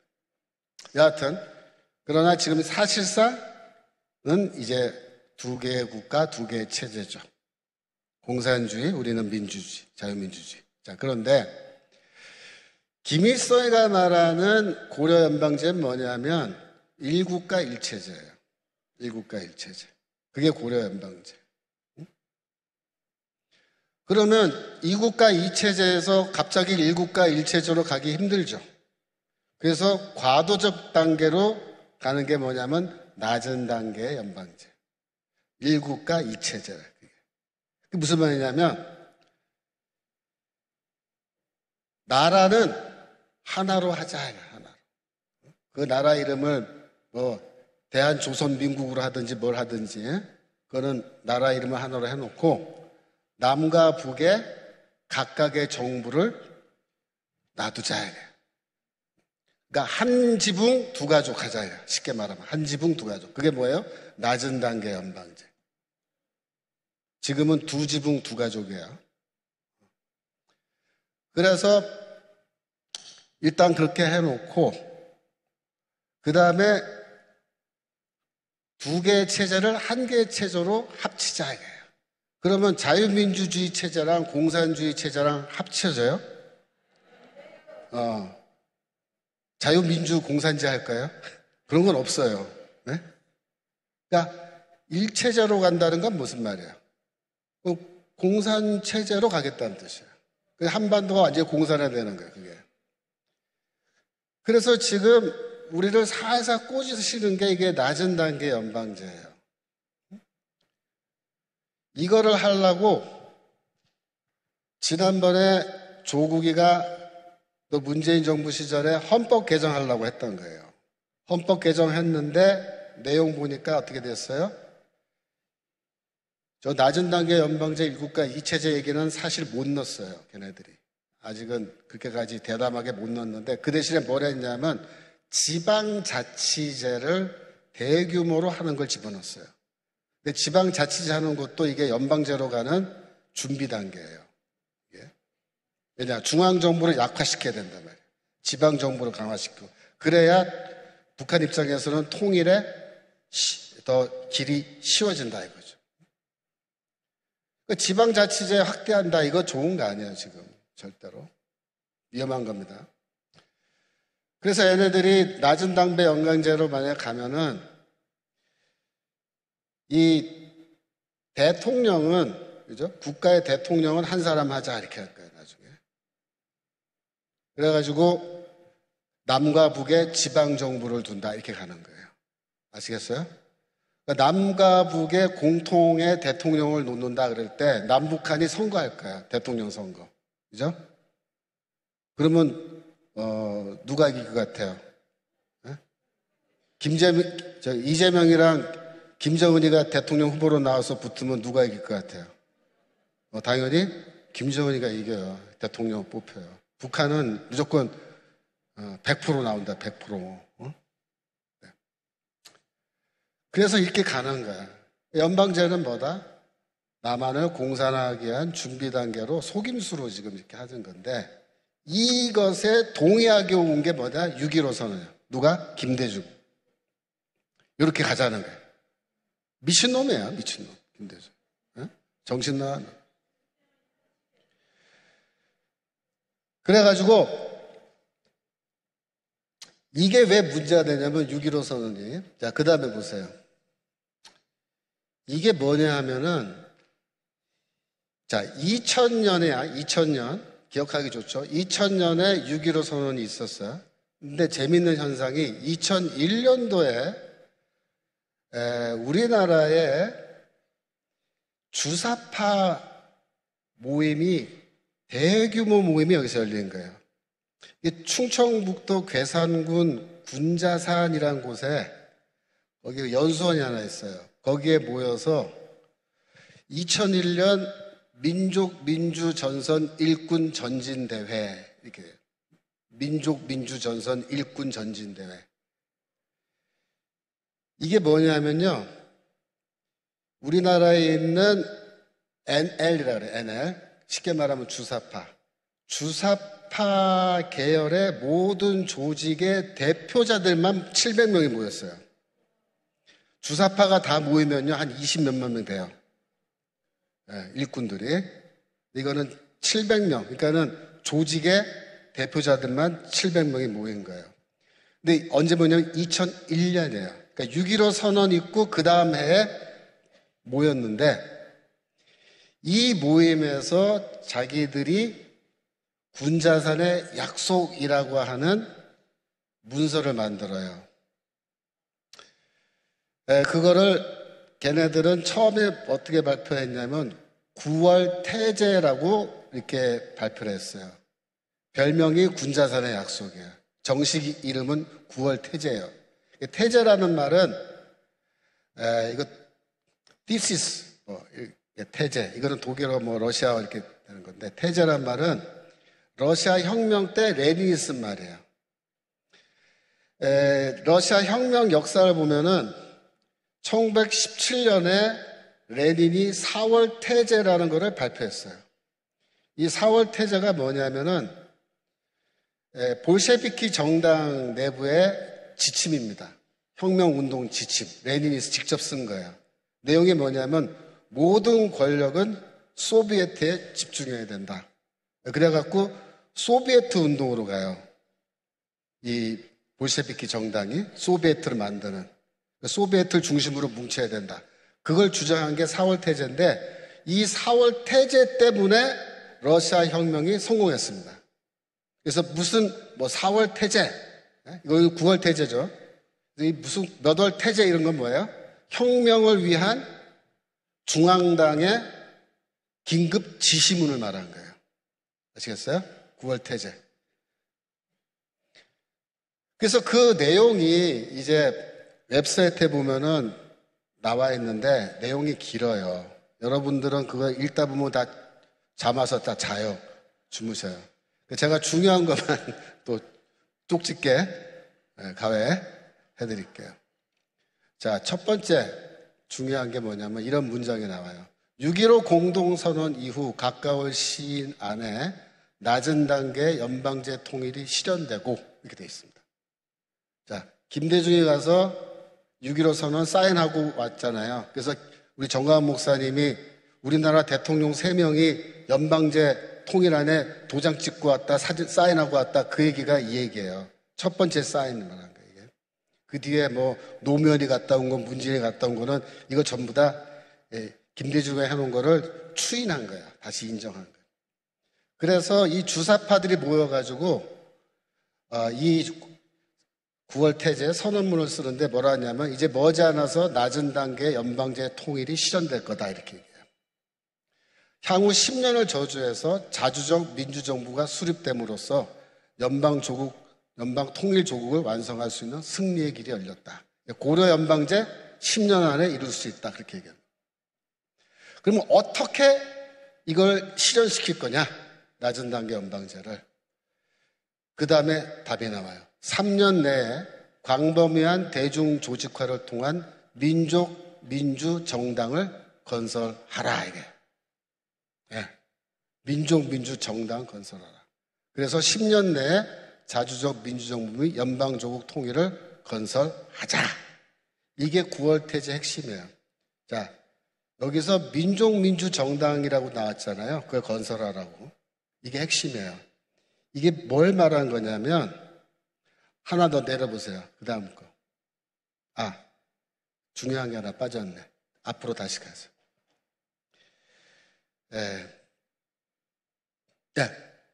여하튼 그러나 지금 사실상은 이제 두 개의 국가, 두 개의 체제죠. 공산주의, 우리는 민주주의, 자유민주주의. 자, 그런데 김일성이가 말하는 고려연방제는 뭐냐면 1국가 1체제예요. 1국가 1체제. 그게 고려연방제. 그러면 2국가 2체제에서 갑자기 1국가 1체제로 가기 힘들죠. 그래서 과도적 단계로 가는 게 뭐냐면 낮은 단계의 연방제. 1국가 2체제라. 그게 무슨 말이냐면 나라는 하나로 하자. 하나로. 그 나라 이름을 대한조선민국으로 하든지 뭘 하든지 그거는 나라 이름을 하나로 해놓고 남과 북의 각각의 정부를 놔두자. 그러니까 한 지붕 두 가족 하자. 쉽게 말하면 한 지붕 두 가족. 그게 뭐예요? 낮은 단계 연방제. 지금은 두 지붕 두 가족이에요. 그래서 일단 그렇게 해놓고 그 다음에 두 개의 체제를 한 개의 체제로 합치자 이거예요. 그러면 자유민주주의 체제랑 공산주의 체제랑 합쳐져요? 자유민주 공산제 할까요? 그런 건 없어요. 네? 그러니까 일체제로 간다는 건 무슨 말이에요? 공산체제로 가겠다는 뜻이에요. 한반도가 완전히 공산화되는 거예요, 그게. 그래서 지금 우리를 살살 꼬시는 게 이게 낮은 단계 연방제예요. 이거를 하려고 지난번에 조국이가 또 문재인 정부 시절에 헌법 개정하려고 했던 거예요. 헌법 개정했는데 내용 보니까 어떻게 됐어요? 저 낮은 단계 연방제 1국가 2체제 얘기는 사실 못 넣었어요. 걔네들이. 아직은 그렇게까지 대담하게 못 넣었는데 그 대신에 뭘 했냐면 지방자치제를 대규모로 하는 걸 집어넣었어요. 근데 지방자치제 하는 것도 이게 연방제로 가는 준비 단계예요. 왜냐? 중앙정부를 약화시켜야 된단 말이에요. 지방정부를 강화시키고. 그래야 북한 입장에서는 통일에 더 길이 쉬워진다 이거죠. 지방자치제 확대한다 이거 좋은 거 아니에요 지금. 절대로. 위험한 겁니다. 그래서 얘네들이 낮은 단계 연방제로 만약 가면은 이 대통령은 그죠? 국가의 대통령은 한 사람 하자 이렇게 할 거예요 나중에. 그래가지고 남과 북의 지방 정부를 둔다 이렇게 가는 거예요. 아시겠어요? 그러니까 남과 북의 공통의 대통령을 놓는다 그럴 때 남북한이 선거할 거야. 대통령 선거. 그죠? 그러면 누가 이길 것 같아요? 이재명이랑 김정은이가 대통령 후보로 나와서 붙으면 누가 이길 것 같아요? 당연히 김정은이가 이겨요. 대통령 뽑혀요. 북한은 무조건 100% 나온다. 100%. 네. 그래서 이렇게 가는 거야. 연방제는 뭐다? 남한을 공산화하기 위한 준비 단계로 속임수로 지금 이렇게 하는 건데 이것에 동의하게 온 게 뭐냐? 6.15 선언이에요. 누가? 김대중. 이렇게 가자는 거예요. 미친놈이에요, 미친놈. 김대중. 어? 정신 나간 놈. 그래가지고 이게 왜 문제가 되냐면 6.15 선언이. 자, 그 다음에 보세요. 이게 뭐냐 하면은, 자, 2000년에야, 2000년. 기억하기 좋죠. 2000년에 6.15 선언이 있었어요. 근데 재밌는 현상이 2001년도에 우리나라에 주사파 모임이, 대규모 모임이 여기서 열린 거예요. 이 충청북도 괴산군 군자산이라는 곳에 거기 연수원이 하나 있어요. 거기에 모여서 2001년 민족민주전선 일꾼 전진대회, 이렇게 민족민주전선 일꾼 전진대회. 이게 뭐냐면요, 우리나라에 있는 NL이라 그래요. NL. 쉽게 말하면 주사파 계열의 모든 조직의 대표자들만 700명이 모였어요. 주사파가 다 모이면요, 한 20몇만 명 돼요. 네, 일꾼들이. 이거는 700명. 그러니까는 조직의 대표자들만 700명이 모인 거예요. 근데 언제 모였냐면 2001년이에요. 그러니까 6.15 선언 있고 그 다음 해에 모였는데, 이 모임에서 자기들이 군자산의 약속이라고 하는 문서를 만들어요. 그거를 걔네들은 처음에 어떻게 발표했냐면 9월 태제라고 이렇게 발표를 했어요. 별명이 군자산의 약속이에요. 정식 이름은 9월 태제예요. 태제라는 말은 이거 thesis, 태제, 이거는 독일어 러시아어 이렇게 되는 건데, 태제란 말은 러시아 혁명 때 레닌이 쓴 말이에요. 러시아 혁명 역사를 보면은 1917년에 레닌이 4월 태제라는 것을 발표했어요. 이 4월 태제가 뭐냐면은 볼셰비키 정당 내부의 지침입니다. 혁명운동 지침. 레닌이 직접 쓴 거예요. 내용이 뭐냐면 모든 권력은 소비에트에 집중해야 된다. 그래갖고 소비에트 운동으로 가요. 이 볼셰비키 정당이 소비에트를 만드는, 소비에트를 중심으로 뭉쳐야 된다. 그걸 주장한 게 4월 태제인데, 이 4월 태제 때문에 러시아 혁명이 성공했습니다. 그래서 무슨 4월 태제, 이건 9월 태제죠. 무슨 몇 월 태제 이런 건 뭐예요? 혁명을 위한 중앙당의 긴급 지시문을 말한 거예요. 아시겠어요? 9월 태제. 그래서 그 내용이 이제 웹사이트에 보면은 나와 있는데 내용이 길어요. 여러분들은 그거 읽다 보면 다 잠아서 다 자요. 주무셔요. 제가 중요한 것만 또 쪽집게 가외 해드릴게요. 자, 첫 번째 중요한 게 뭐냐면 이런 문장이 나와요. 6.15 공동선언 이후 가까울 시일 안에 낮은 단계 연방제 통일이 실현되고, 이렇게 되어 있습니다. 자, 김대중이 가서 6.15 선언 사인하고 왔잖아요. 그래서 우리 정가은 목사님이 우리나라 대통령 3명이 연방제 통일안에 도장 찍고 왔다, 사진 사인하고 왔다, 그 얘기가 이 얘기예요. 첫 번째 사인을 말한 거예요. 이게. 그 뒤에 노무현이 갔다 온 거, 문재인이 갔다 온 거는 이거 전부 다 김대중이 해놓은 거를 추인한 거야. 다시 인정한 거야. 그래서 이 주사파들이 모여가지고 이 9월 태제 선언문을 쓰는데 뭐라 하냐면 이제 머지않아서 낮은 단계 연방제 통일이 실현될 거다, 이렇게 얘기해요. 향후 10년을 저주해서 자주적 민주정부가 수립됨으로써 연방 통일 조국을 완성할 수 있는 승리의 길이 열렸다. 고려 연방제 10년 안에 이룰 수 있다, 그렇게 얘기합니다. 그러면 어떻게 이걸 실현시킬 거냐? 낮은 단계 연방제를. 그 다음에 답이 나와요. 3년 내에 광범위한 대중조직화를 통한 민족민주정당을 건설하라, 이게. 민족민주정당 건설하라. 그래서 10년 내에 자주적 민주정부의 연방조국 통일을 건설하자. 이게 9월 태제 핵심이에요. 자, 여기서 민족민주정당이라고 나왔잖아요. 그걸 건설하라고. 이게 핵심이에요. 이게 뭘 말하는 거냐면, 하나 더 내려보세요. 그 다음 거. 중요한 게 하나 빠졌네. 앞으로 다시 가서.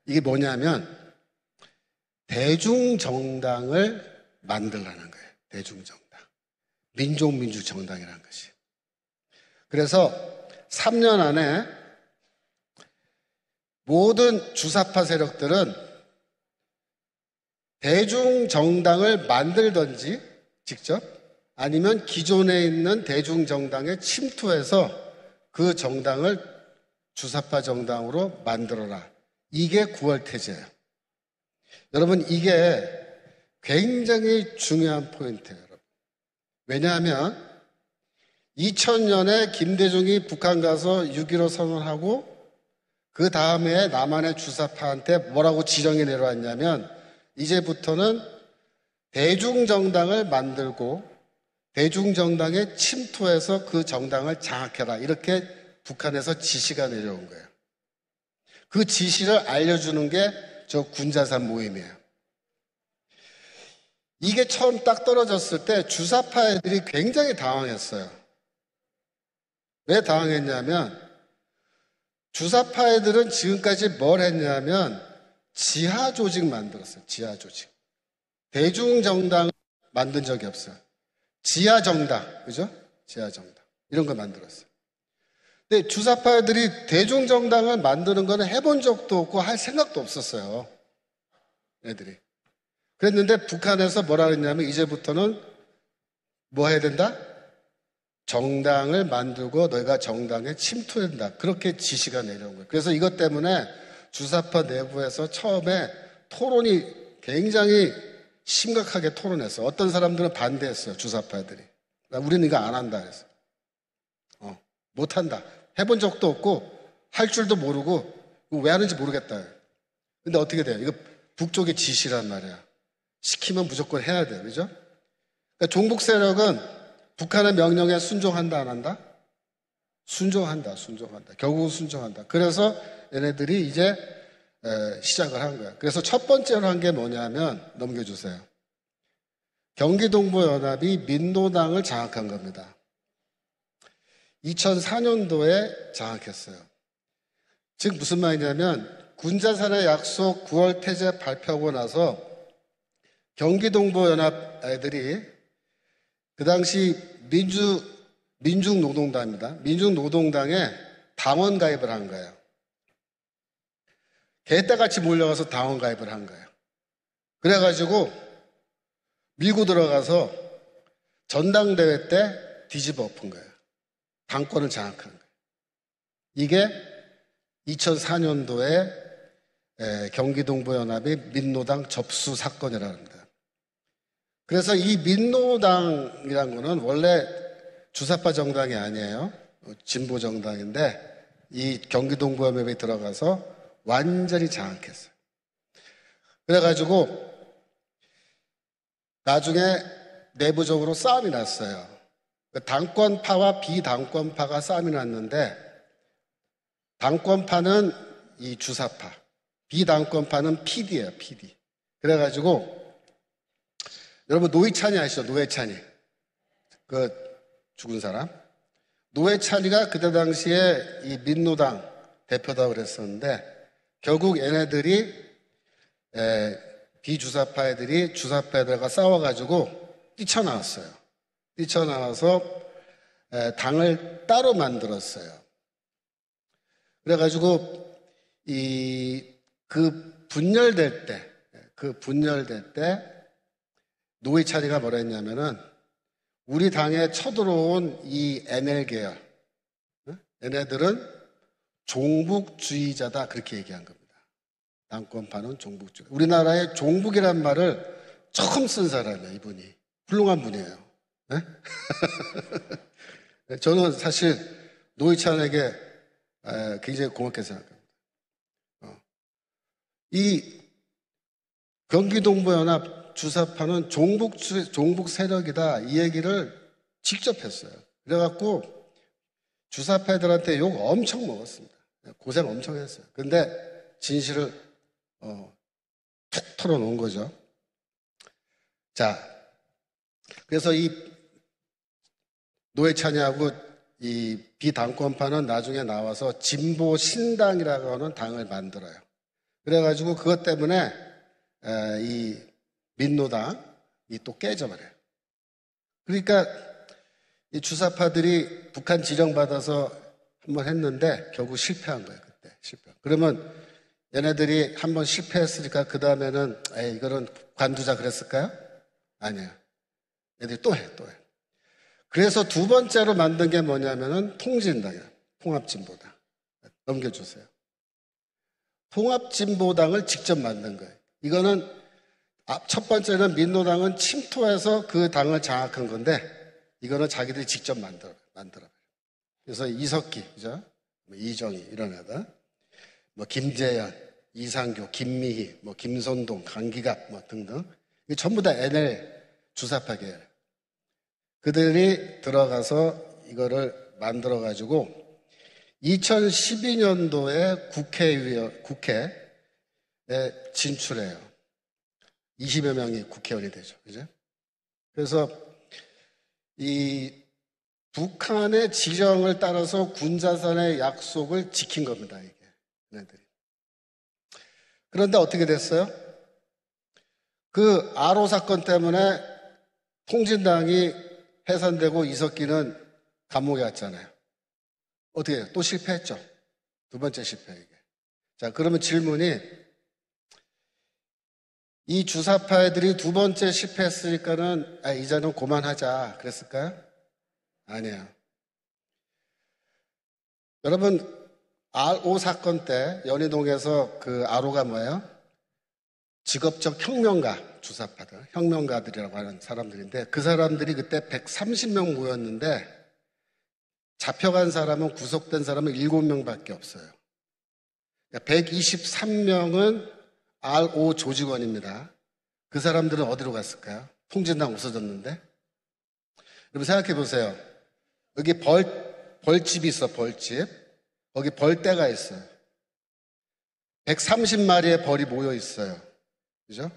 이게 뭐냐면, 대중정당을 만들라는 거예요. 대중정당. 민족민주정당이라는 것이. 그래서 3년 안에 모든 주사파 세력들은 대중정당을 만들든지 직접 아니면 기존에 있는 대중정당에 침투해서 그 정당을 주사파 정당으로 만들어라. 이게 9월 태제예요. 여러분, 이게 굉장히 중요한 포인트예요. 여러분. 왜냐하면 2000년에 김대중이 북한 가서 6.15 선언하고 그 다음에 남한의 주사파한테 뭐라고 지령이 내려왔냐면 이제부터는 대중정당을 만들고 대중정당에 침투해서 그 정당을 장악해라. 이렇게 북한에서 지시가 내려온 거예요. 그 지시를 알려주는 게 저 군자산 모임이에요. 이게 처음 딱 떨어졌을 때 주사파 애들이 굉장히 당황했어요. 왜 당황했냐면 주사파 애들은 지금까지 뭘 했냐면 지하 조직 만들었어요. 지하 조직. 대중정당 만든 적이 없어요. 지하 정당, 그죠? 지하 정당. 이런 걸 만들었어요. 근데 주사파 애들이 대중정당을 만드는 거는 해본 적도 없고 할 생각도 없었어요. 애들이. 그랬는데 북한에서 뭐라 그랬냐면 이제부터는 뭐 해야 된다? 정당을 만들고 너희가 정당에 침투한다. 그렇게 지시가 내려온 거예요. 그래서 이것 때문에 주사파 내부에서 처음에 토론이 굉장히 심각하게 토론했어요. 어떤 사람들은 반대했어요. 주사파들이. 우리는 이거 안 한다 그래서. 못한다. 해본 적도 없고 할 줄도 모르고 왜 하는지 모르겠다. 근데 어떻게 돼요? 이거 북쪽의 지시란 말이야. 시키면 무조건 해야 돼요. 그죠? 그러니까 종북 세력은 북한의 명령에 순종한다 안 한다? 순종한다. 결국은 순종한다. 그래서 얘네들이 이제 시작을 한 거야. 그래서 첫 번째로 한 게 뭐냐면 넘겨주세요. 경기동부연합이 민노당을 장악한 겁니다. 2004년도에 장악했어요. 즉 무슨 말이냐면 군자산의 약속 9월 태제 발표하고 나서 경기동부연합 애들이 그 당시 민중노동당입니다. 민중노동당에 당원 가입을 한 거예요. 개떼같이 몰려가서 당원 가입을 한 거예요. 그래가지고 밀고 들어가서 전당대회 때 뒤집어 엎은 거예요. 당권을 장악한 거예요. 이게 2004년도에 경기동부연합의 민노당 접수 사건이라고 합니다. 그래서 이 민노당이란 거는 원래 주사파 정당이 아니에요. 진보 정당인데 이 경기동부연합에 들어가서 완전히 장악했어요. 그래가지고 나중에 내부적으로 싸움이 났어요. 당권파와 비당권파가 싸움이 났는데 당권파는 이 주사파, 비당권파는 PD예요, PD. 그래가지고 여러분 노회찬이 아시죠? 노회찬이. 그 죽은 사람. 노회찬이가 그때 당시에 이 민노당 대표다고 그랬었는데 결국 얘네들이 비주사파 애들이 주사파 애들과 싸워가지고 뛰쳐나왔어요. 뛰쳐나와서 당을 따로 만들었어요. 그래가지고 그 분열될 때 노회찬이가 뭐라 했냐면은 우리 당에 쳐들어온 이 NL 계열, 얘네들은 종북주의자다 그렇게 얘기한 겁니다. 당권파는 종북주의. 우리나라에 종북이란 말을 처음 쓴 사람이에요. 이분이. 훌륭한 분이에요. 네? 저는 사실 노회찬에게 굉장히 고맙게 생각합니다. 이 경기동부연합 주사파는 종북 세력이다. 이 얘기를 직접 했어요. 그래갖고 주사파들한테 욕 엄청 먹었습니다. 고생 엄청 했어요. 근데 진실을 툭 털어놓은 거죠. 자, 그래서 이 노회찬이하고 이 비당권파는 나중에 나와서 진보 신당이라고 하는 당을 만들어요. 그래가지고 그것 때문에 이 민노당이 또 깨져버려요. 그러니까 이 주사파들이 북한 지령받아서 한번 했는데 결국 실패한 거예요. 그때 실패. 그러면 얘네들이 한번 실패했으니까 그 다음에는 이거는 관두자 그랬을까요? 아니에요. 얘들이 또 해. 그래서 두 번째로 만든 게 뭐냐면은 통진당이에요. 통합진보당. 넘겨주세요. 통합진보당을 직접 만든 거예요. 이거는 첫 번째는 민노당은 침투해서 그 당을 장악한 건데 이거는 자기들이 직접 만들어요. 그래서 이석기, 그죠? 이정희 이런 애들, 김재현, 이상교, 김미희, 김선동, 강기갑 등등 이게 전부 다 NL 주사파 계열. 그들이 들어가서 이거를 만들어가지고 2012년도에 국회에 진출해요. 20여 명이 국회의원이 되죠. 그죠? 그래서 이 북한의 지령을 따라서 군자산의 약속을 지킨 겁니다. 이게 얘네들이. 그런데 어떻게 됐어요? 그 아로 사건 때문에 통진당이 해산되고 이석기는 감옥에 갔잖아요. 어떻게 해요? 또 실패했죠. 두 번째 실패 이게. 자, 그러면 질문이 이 주사파 애들이 두 번째 실패했으니까는 이제는 그만하자 그랬을까요? 아니에요. 여러분 RO 사건 때 연희동에서 그 RO가 뭐예요? 직업적 혁명가 주사파들, 혁명가들이라고 하는 사람들인데 그 사람들이 그때 130명 모였는데 잡혀간 사람은 구속된 사람은 7명밖에 없어요. 123명은 RO 조직원입니다. 그 사람들은 어디로 갔을까요? 통진당 없어졌는데. 여러분 생각해 보세요. 여기 벌집이 있어, 벌집. 거기 벌떼가 있어요. 130마리의 벌이 모여 있어요. 그죠?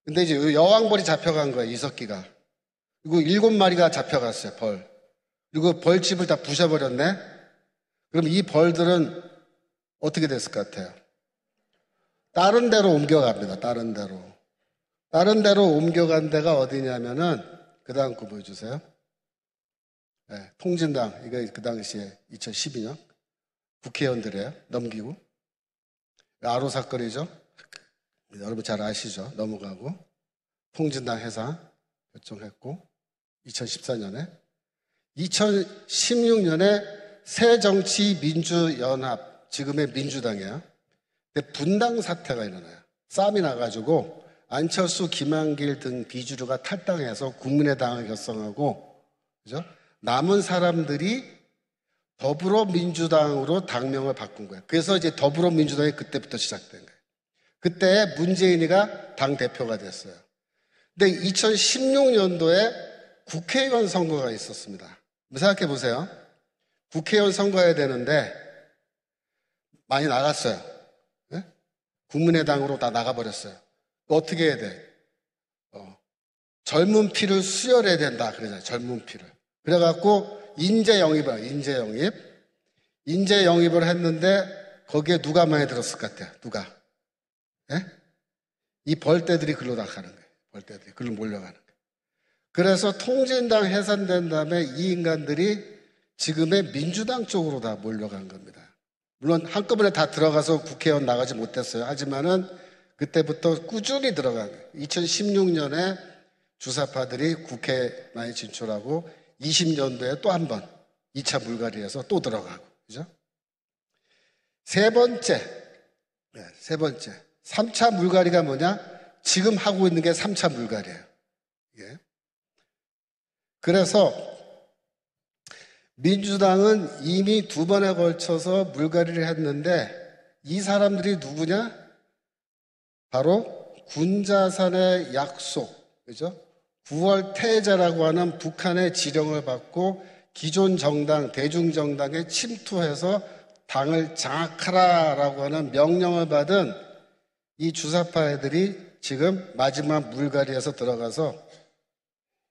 근데 이제 여왕벌이 잡혀간 거예요, 이석기가. 그리고 7마리가 잡혀갔어요, 벌. 그리고 벌집을 다 부셔버렸네? 그럼 이 벌들은 어떻게 됐을 것 같아요? 다른 데로 옮겨갑니다, 다른 데로. 다른 데로 옮겨간 데가 어디냐면은, 그 다음 거 보여주세요. 네, 통진당, 이거 그 당시에 2012년. 국회의원들이에요, 넘기고. 아로 사건이죠. 여러분 잘 아시죠? 넘어가고. 통진당 해산 결정했고, 2014년에. 2016년에 새정치민주연합, 지금의 민주당이에요. 근데 분당 사태가 일어나요. 싸움이 나가지고 안철수, 김한길 등 비주류가 탈당해서 국민의당을 결성하고, 그죠? 남은 사람들이 더불어민주당으로 당명을 바꾼 거예요. 그래서 이제 더불어민주당이 그때부터 시작된 거예요. 그때 문재인이가 당대표가 됐어요. 근데 2016년도에 국회의원 선거가 있었습니다. 생각해 보세요. 국회의원 선거해야 되는데 많이 나갔어요. 네? 국민의당으로 다 나가버렸어요. 어떻게 해야 돼? 젊은 피를 수혈해야 된다. 그러잖아요. 젊은 피를. 그래갖고 인재 영입을 했는데 거기에 누가 많이 들었을 것 같아요? 누가? 네? 이 벌떼들이 글로 나가는 거예요. 벌떼들이 글로 몰려가는 거예요. 그래서 통진당 해산된 다음에 이 인간들이 지금의 민주당 쪽으로 다 몰려간 겁니다. 물론 한꺼번에 다 들어가서 국회의원 나가지 못했어요. 하지만은 그때부터 꾸준히 들어간 거예요. 2016년에 주사파들이 국회에 많이 진출하고 20년도에 또 한 번 2차 물갈이에서 또 들어가고, 그죠? 세 번째. 3차 물갈이가 뭐냐? 지금 하고 있는 게 3차 물갈이에요. 예. 그래서 민주당은 이미 2번에 걸쳐서 물갈이를 했는데 이 사람들이 누구냐? 바로 군자산의 약속, 그죠? 9월 태자라고 하는 북한의 지령을 받고 기존 정당, 대중정당에 침투해서 당을 장악하라라고 하는 명령을 받은 이 주사파 애들이 지금 마지막 물갈이에서 들어가서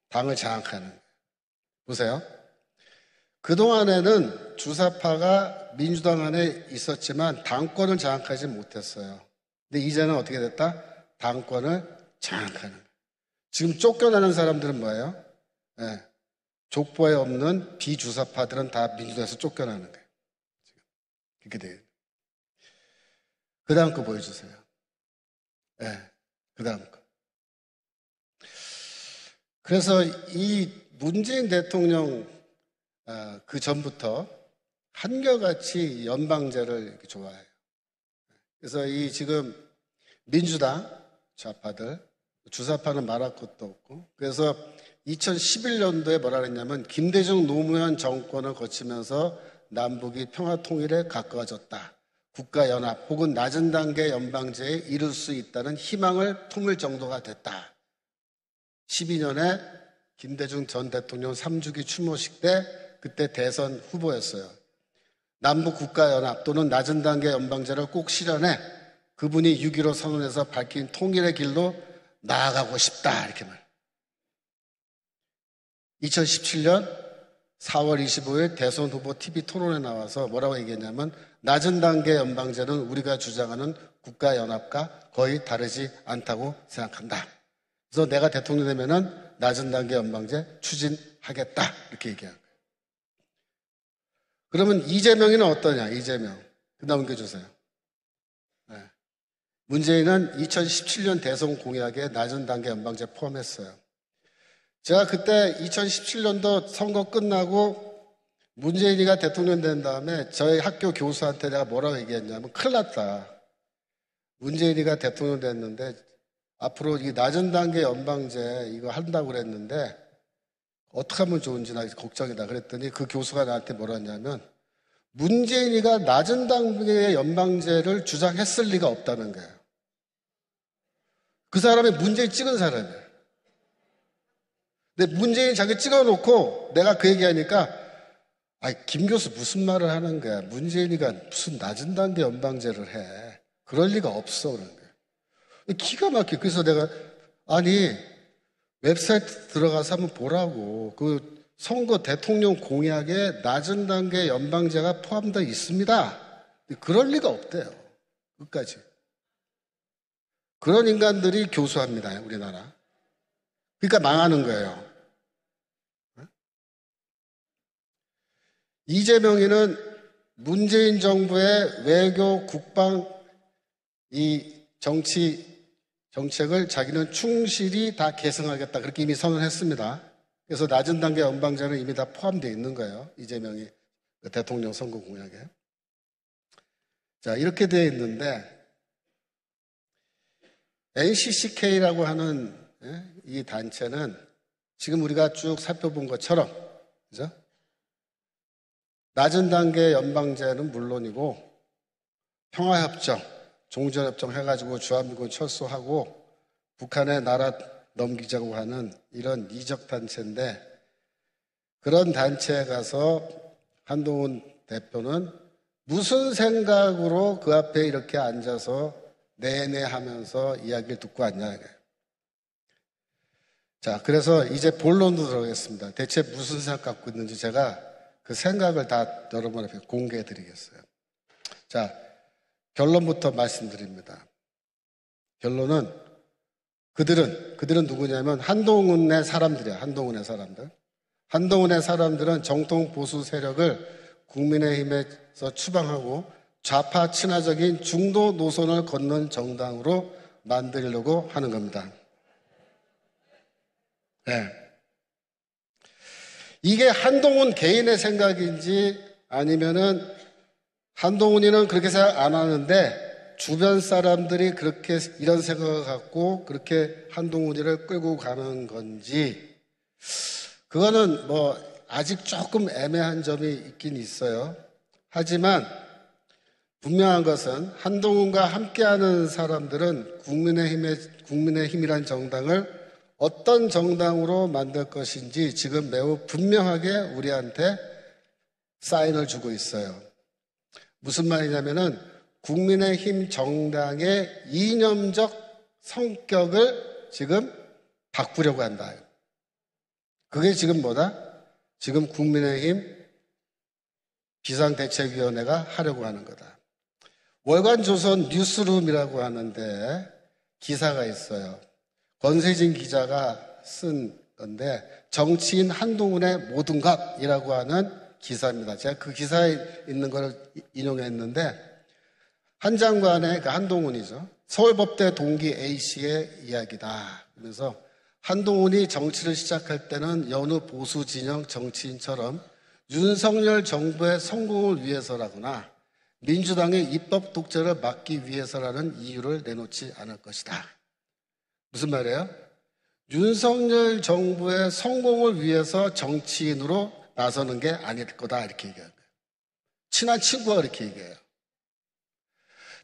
당을 장악하는 거예요. 보세요. 그동안에는 주사파가 민주당 안에 있었지만 당권을 장악하지 못했어요. 근데 이제는 어떻게 됐다? 당권을 장악하는 거예요. 지금 쫓겨나는 사람들은 뭐예요? 네. 족보에 없는 비주사파들은 다 민주당에서 쫓겨나는 거예요. 지금. 이렇게 돼요. 그 다음 거 보여주세요. 네. 그 다음 거. 그래서 이 문재인 대통령 그 전부터 한결같이 연방제를 이렇게 좋아해요. 그래서 이 지금 민주당 좌파들, 주사파는 말할 것도 없고, 그래서 2011년도에 뭐라 그랬냐면 김대중 노무현 정권을 거치면서 남북이 평화통일에 가까워졌다. 국가연합 혹은 낮은 단계 연방제에 이룰 수 있다는 희망을 품을 정도가 됐다. 12년에 김대중 전 대통령 3주기 추모식 때 그때 대선 후보였어요. 남북 국가연합 또는 낮은 단계 연방제를 꼭 실현해 그분이 6.15 선언에서 밝힌 통일의 길로 나아가고 싶다 이렇게 말. 2017년 4월 25일 대선 후보 TV 토론에 나와서 뭐라고 얘기했냐면 낮은 단계 연방제는 우리가 주장하는 국가연합과 거의 다르지 않다고 생각한다. 그래서 내가 대통령 되면은 낮은 단계 연방제 추진하겠다 이렇게 얘기한 거예요. 그러면 이재명이는 어떠냐? 이재명. 그 다음 넘겨주세요. 네. 문재인은 2017년 대선 공약에 낮은 단계 연방제 포함했어요. 제가 그때 2017년도 선거 끝나고 문재인이가 대통령 된 다음에 저희 학교 교수한테 내가 뭐라고 얘기했냐면 큰일 났다. 문재인이가 대통령 됐는데 앞으로 이 낮은 단계 연방제 이거 한다고 그랬는데 어떻게 하면 좋은지 나 걱정이다 그랬더니 그 교수가 나한테 뭐라 했냐면 문재인이가 낮은 단계의 연방제를 주장했을 리가 없다는 거예요. 그 사람이 문재인 찍은 사람이에요. 근데 문재인 자기 찍어놓고 내가 그 얘기하니까 김 교수 무슨 말을 하는 거야. 문재인이가 무슨 낮은 단계 연방제를 해. 그럴 리가 없어 그러는 거예요. 기가 막혀. 그래서 내가 웹사이트 들어가서 한번 보라고. 그 선거 대통령 공약에 낮은 단계 연방제가 포함되어 있습니다. 그럴 리가 없대요. 끝까지. 그런 인간들이 교수합니다. 우리나라. 그러니까 망하는 거예요. 이재명이는 문재인 정부의 외교, 국방, 이 정책을 자기는 충실히 다 계승하겠다. 그렇게 이미 선언했습니다. 그래서 낮은 단계 연방제는 이미 다 포함되어 있는 거예요. 이재명이 대통령 선거 공약에. 자, 이렇게 되어 있는데 NCCK라고 하는 이 단체는 지금 우리가 쭉 살펴본 것처럼 그죠? 낮은 단계 연방제는 물론이고 평화협정, 종전협정 해가지고 주한미군 철수하고 북한에 나라 넘기자고 하는 이런 이적 단체인데 그런 단체에 가서 한동훈 대표는 무슨 생각으로 그 앞에 이렇게 앉아서 내내 하면서 이야기를 듣고 왔냐. 자, 그래서 이제 본론도 들어가겠습니다. 대체 무슨 생각 갖고 있는지 제가 그 생각을 다 여러분 앞에 공개해 드리겠어요. 자, 결론부터 말씀드립니다. 결론은 그들은 누구냐면 한동훈의 사람들이야. 한동훈의 사람들. 한동훈의 사람들은 정통 보수 세력을 국민의힘에서 추방하고 좌파 친화적인 중도 노선을 걷는 정당으로 만들려고 하는 겁니다. 네. 이게 한동훈 개인의 생각인지 아니면은 한동훈이는 그렇게 생각 안 하는데 주변 사람들이 그렇게 이런 생각을 갖고 그렇게 한동훈이를 끌고 가는 건지 그거는 아직 조금 애매한 점이 있긴 있어요. 하지만 분명한 것은 한동훈과 함께하는 사람들은 국민의힘이란 정당을 어떤 정당으로 만들 것인지 지금 매우 분명하게 우리한테 사인을 주고 있어요. 무슨 말이냐면은 국민의힘 정당의 이념적 성격을 지금 바꾸려고 한다. 그게 지금 뭐다? 지금 국민의힘 비상대책위원회가 하려고 하는 거다. 월간조선 뉴스룸이라고 하는데 기사가 있어요. 권세진 기자가 쓴 건데 정치인 한동훈의 모든 것이라고 하는 기사입니다. 제가 그 기사에 있는 걸 인용했는데 한 장관의 그러니까 한동훈이죠. 서울법대 동기 A씨의 이야기다. 그래서 한동훈이 정치를 시작할 때는 여느 보수 진영 정치인처럼 윤석열 정부의 성공을 위해서라거나 민주당의 입법 독재를 막기 위해서라는 이유를 내놓지 않을 것이다. 무슨 말이에요? 윤석열 정부의 성공을 위해서 정치인으로 나서는 게 아닐 거다 이렇게 얘기하는 거예요. 친한 친구가 그렇게 얘기해요.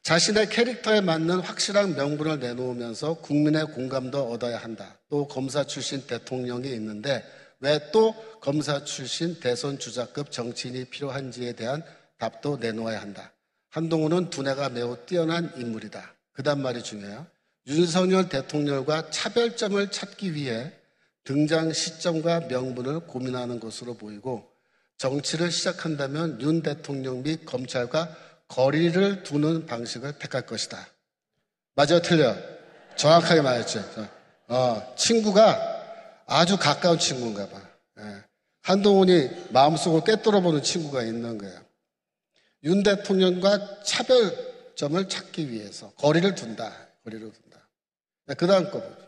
자신의 캐릭터에 맞는 확실한 명분을 내놓으면서 국민의 공감도 얻어야 한다. 또 검사 출신 대통령이 있는데 왜 또 검사 출신 대선 주자급 정치인이 필요한지에 대한 답도 내놓아야 한다. 한동훈은 두뇌가 매우 뛰어난 인물이다. 그 다음 말이 중요해요. 윤석열 대통령과 차별점을 찾기 위해 등장 시점과 명분을 고민하는 것으로 보이고 정치를 시작한다면 윤 대통령 및 검찰과 거리를 두는 방식을 택할 것이다. 맞아요? 틀려요? 정확하게 말했죠. 친구가 아주 가까운 친구인가 봐. 한동훈이 마음속으로 꿰뚫어보는 친구가 있는 거예요. 윤 대통령과 차별점을 찾기 위해서 거리를 둔다. 그 다음 거 보죠.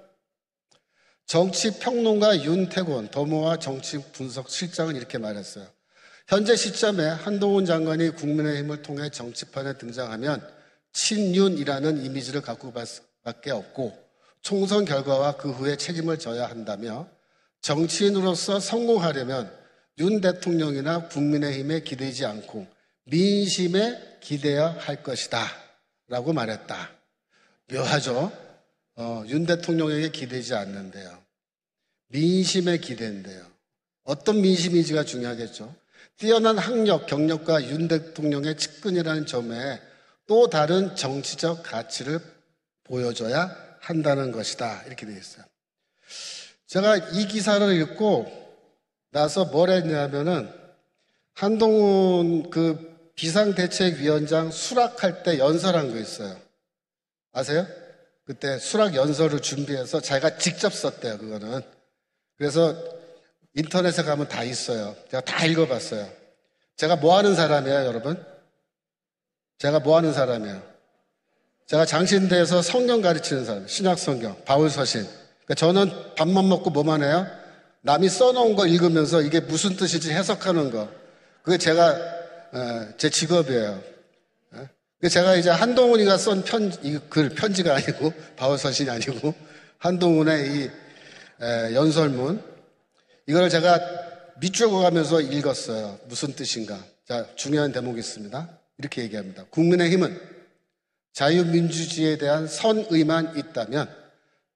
정치평론가 윤태곤 더모아 정치분석실장은 이렇게 말했어요. 현재 시점에 한동훈 장관이 국민의힘을 통해 정치판에 등장하면 친윤이라는 이미지를 갖고 밖에 없고 총선 결과와 그 후에 책임을 져야 한다며 정치인으로서 성공하려면 윤 대통령이나 국민의힘에 기대지 않고 민심에 기대어야 할 것이다 라고 말했다. 묘하죠? 윤 대통령에게 기대지 않는데요. 민심에 기대인데요. 어떤 민심인지가 중요하겠죠. 뛰어난 학력, 경력과 윤 대통령의 측근이라는 점에 또 다른 정치적 가치를 보여줘야 한다는 것이다. 이렇게 되어 있어요. 제가 이 기사를 읽고 나서 뭘 했냐면은 한동훈 그 비상대책위원장 수락할 때 연설한 거 있어요. 아세요? 그때 수락 연설을 준비해서 자기가 직접 썼대요, 그거는. 그래서 인터넷에 가면 다 있어요. 제가 다 읽어봤어요. 제가 뭐 하는 사람이에요, 여러분? 제가 뭐 하는 사람이에요? 제가 장신대에서 성경 가르치는 사람, 신약 성경, 바울 서신. 그러니까 저는 밥만 먹고 뭐만 해요? 남이 써놓은 거 읽으면서 이게 무슨 뜻인지 해석하는 거. 그게 제 직업이에요. 제가 이제 한동훈이가 쓴 편지가 아니고, 바울 서신이 아니고, 한동훈의 이 연설문, 이걸 제가 밑줄 그어가면서 읽었어요. 무슨 뜻인가. 자, 중요한 대목이 있습니다. 이렇게 얘기합니다. 국민의힘은 자유민주주의에 대한 선의만 있다면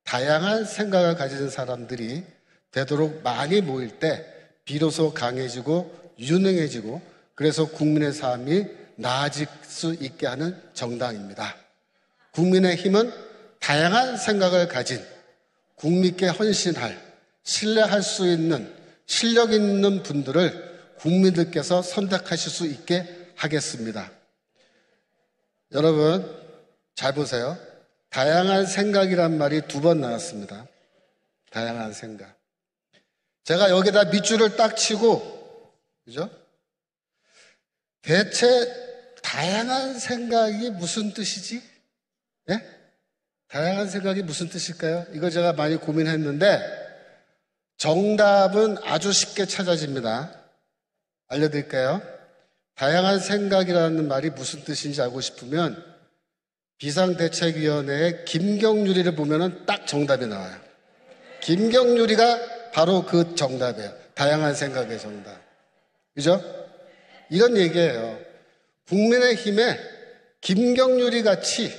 다양한 생각을 가진 사람들이 되도록 많이 모일 때 비로소 강해지고 유능해지고 그래서 국민의 삶이 나아질 수 있게 하는 정당입니다. 국민의힘은 다양한 생각을 가진 국민께 헌신할, 신뢰할 수 있는 실력 있는 분들을 국민들께서 선택하실 수 있게 하겠습니다. 여러분 잘 보세요. 다양한 생각이란 말이 2번 나왔습니다. 다양한 생각. 제가 여기다 밑줄을 딱 치고, 그죠? 대체 다양한 생각이 무슨 뜻이지? 예? 다양한 생각이 무슨 뜻일까요? 이거 제가 많이 고민했는데 정답은 아주 쉽게 찾아집니다. 알려드릴까요? 다양한 생각이라는 말이 무슨 뜻인지 알고 싶으면 비상대책위원회의 김경률이를 보면 딱 정답이 나와요. 김경률이가 바로 그 정답이에요. 다양한 생각의 정답. 그죠? 이런 얘기예요. 국민의힘에 김경률이 같이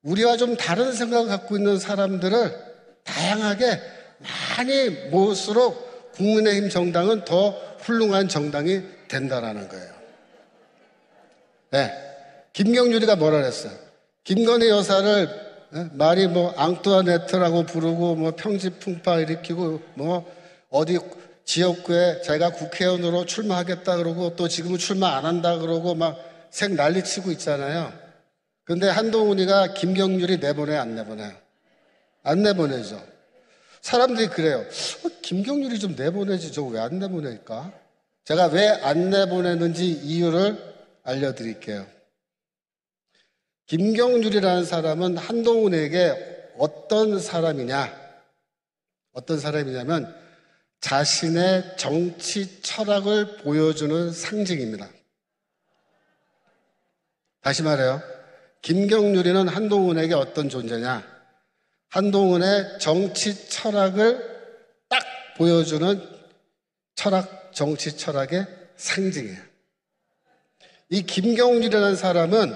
우리와 좀 다른 생각을 갖고 있는 사람들을 다양하게 많이 모을수록 국민의힘 정당은 더 훌륭한 정당이 된다라는 거예요. 김경률이가 뭐라 그랬어요? 김건희 여사를 말이 뭐 앙뚜아네트라고 부르고 뭐 평지풍파 일으키고 뭐 어디 지역구에 자기가 국회의원으로 출마하겠다 그러고 또 지금은 출마 안 한다 그러고 막 색 난리치고 있잖아요. 근데 한동훈이가 김경률이 내보내 안 내보내요? 안 내보내죠. 사람들이 그래요. 김경률이 좀 내보내지 저 왜 안 내보낼까? 제가 왜 안 내보내는지 이유를 알려드릴게요. 김경률이라는 사람은 한동훈에게 어떤 사람이냐? 어떤 사람이냐면 자신의 정치 철학을 보여주는 상징입니다. 다시 말해요. 김경률이는 한동훈에게 어떤 존재냐? 한동훈의 정치 철학을 딱 보여주는 정치 철학의 상징이에요. 이 김경률이라는 사람은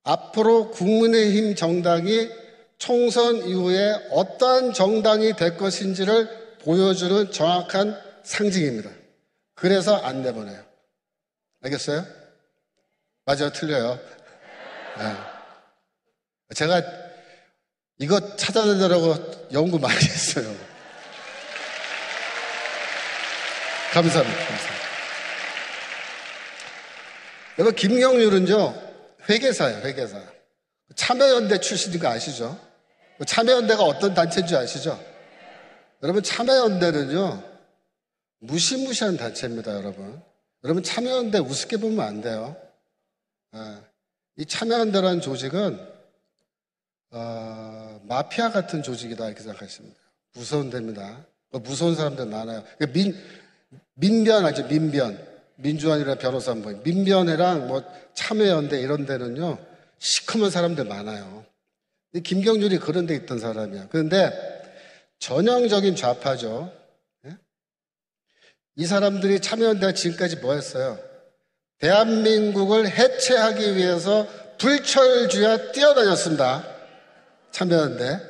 앞으로 국민의힘 정당이 총선 이후에 어떠한 정당이 될 것인지를 보여주는 정확한 상징입니다. 그래서 안 내보내요. 알겠어요? 맞아요? 틀려요? 제가 이거 찾아내려고 연구 많이 했어요. 감사합니다. 여러분, 김경률은요, 회계사예요, 회계사. 참여연대 출신인 거 아시죠? 참여연대가 어떤 단체인 줄 아시죠? 여러분, 참여연대는요, 무시무시한 단체입니다, 여러분. 여러분, 참여연대 우습게 보면 안 돼요. 이 참여연대라는 조직은, 마피아 같은 조직이다, 이렇게 생각하십니다. 무서운 데입니다. 무서운 사람들 많아요. 민변 알죠? 민변. 민주환이랑 변호사 모임. 민변회랑 뭐 참여연대 이런 데는요, 시커먼 사람들 많아요. 김경률이 그런 데 있던 사람이야. 그런데 전형적인 좌파죠. 이 사람들이 참여연대가 지금까지 뭐 했어요? 대한민국을 해체하기 위해서 불철주야 뛰어다녔습니다. 참여연대.